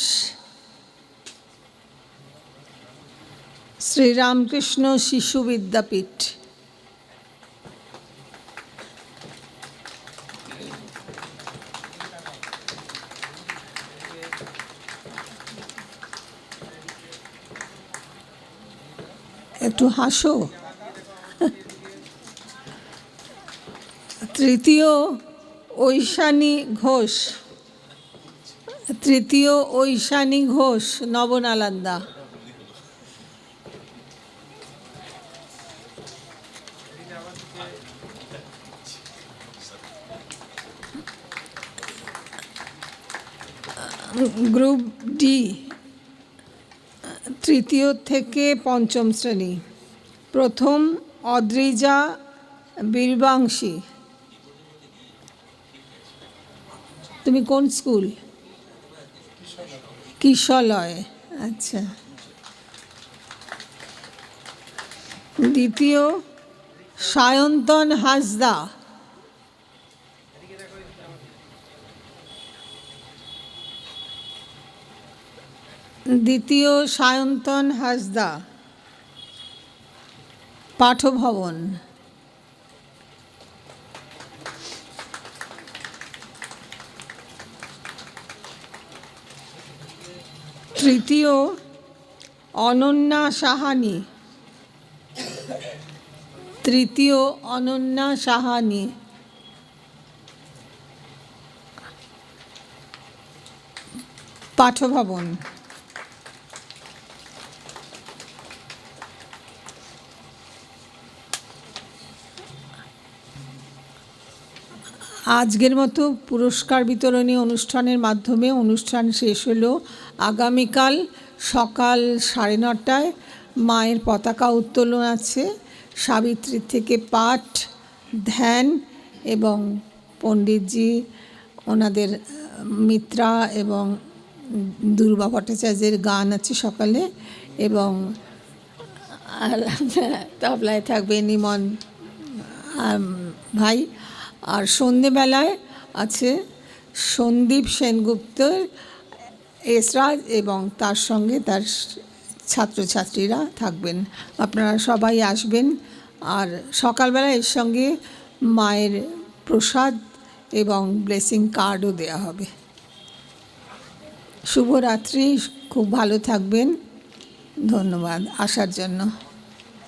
[SPEAKER 1] শ্রীরামকৃষ্ণ শিশু বিদ্যাপীঠ। একটু হাসো। তৃতীয় ঐশানী ঘোষ। তৃতীয় ঐশানী ঘোষ নবনালন্দা। গ্রুপ ডি তৃতীয় থেকে পঞ্চম শ্রেণী। প্রথম অদ্রিজা বীরবাংশী। তুমি কোন স্কুল? কিশলয়। আচ্ছা। দ্বিতীয় সায়ন্তন হাসদা। দ্বিতীয় সায়ন্তন হাসদা পাঠভবন। তৃতীয় অনন্যা সাহানি। তৃতীয় অনন্যা সাহানি পাঠভবন। আজকের মতো পুরস্কার বিতরণী অনুষ্ঠানের মাধ্যমে অনুষ্ঠান শেষ হলো। আগামীকাল সকাল 9:30টায় মায়ের পতাকা উত্তোলন আছে। সাবিত্রী থেকে পাঠ, ধ্যান এবং পণ্ডিতজি ওনাদের মিত্রা এবং দুর্বা ভট্টাচার্যের গান আছে সকালে, এবং তবলায় থাকবে নিমন ভাই। আর সন্ধেবেলায় আছে সন্দীপ সেনগুপ্তর এসরাজ এবং তার সঙ্গে তার ছাত্রছাত্রীরা থাকবেন। আপনারা সবাই আসবেন। আর সকালবেলা এর সঙ্গে মায়ের প্রসাদ এবং ব্লেসিং কার্ডও দেওয়া হবে। শুভরাত্রি, খুব ভালো থাকবেন। ধন্যবাদ আসার জন্য।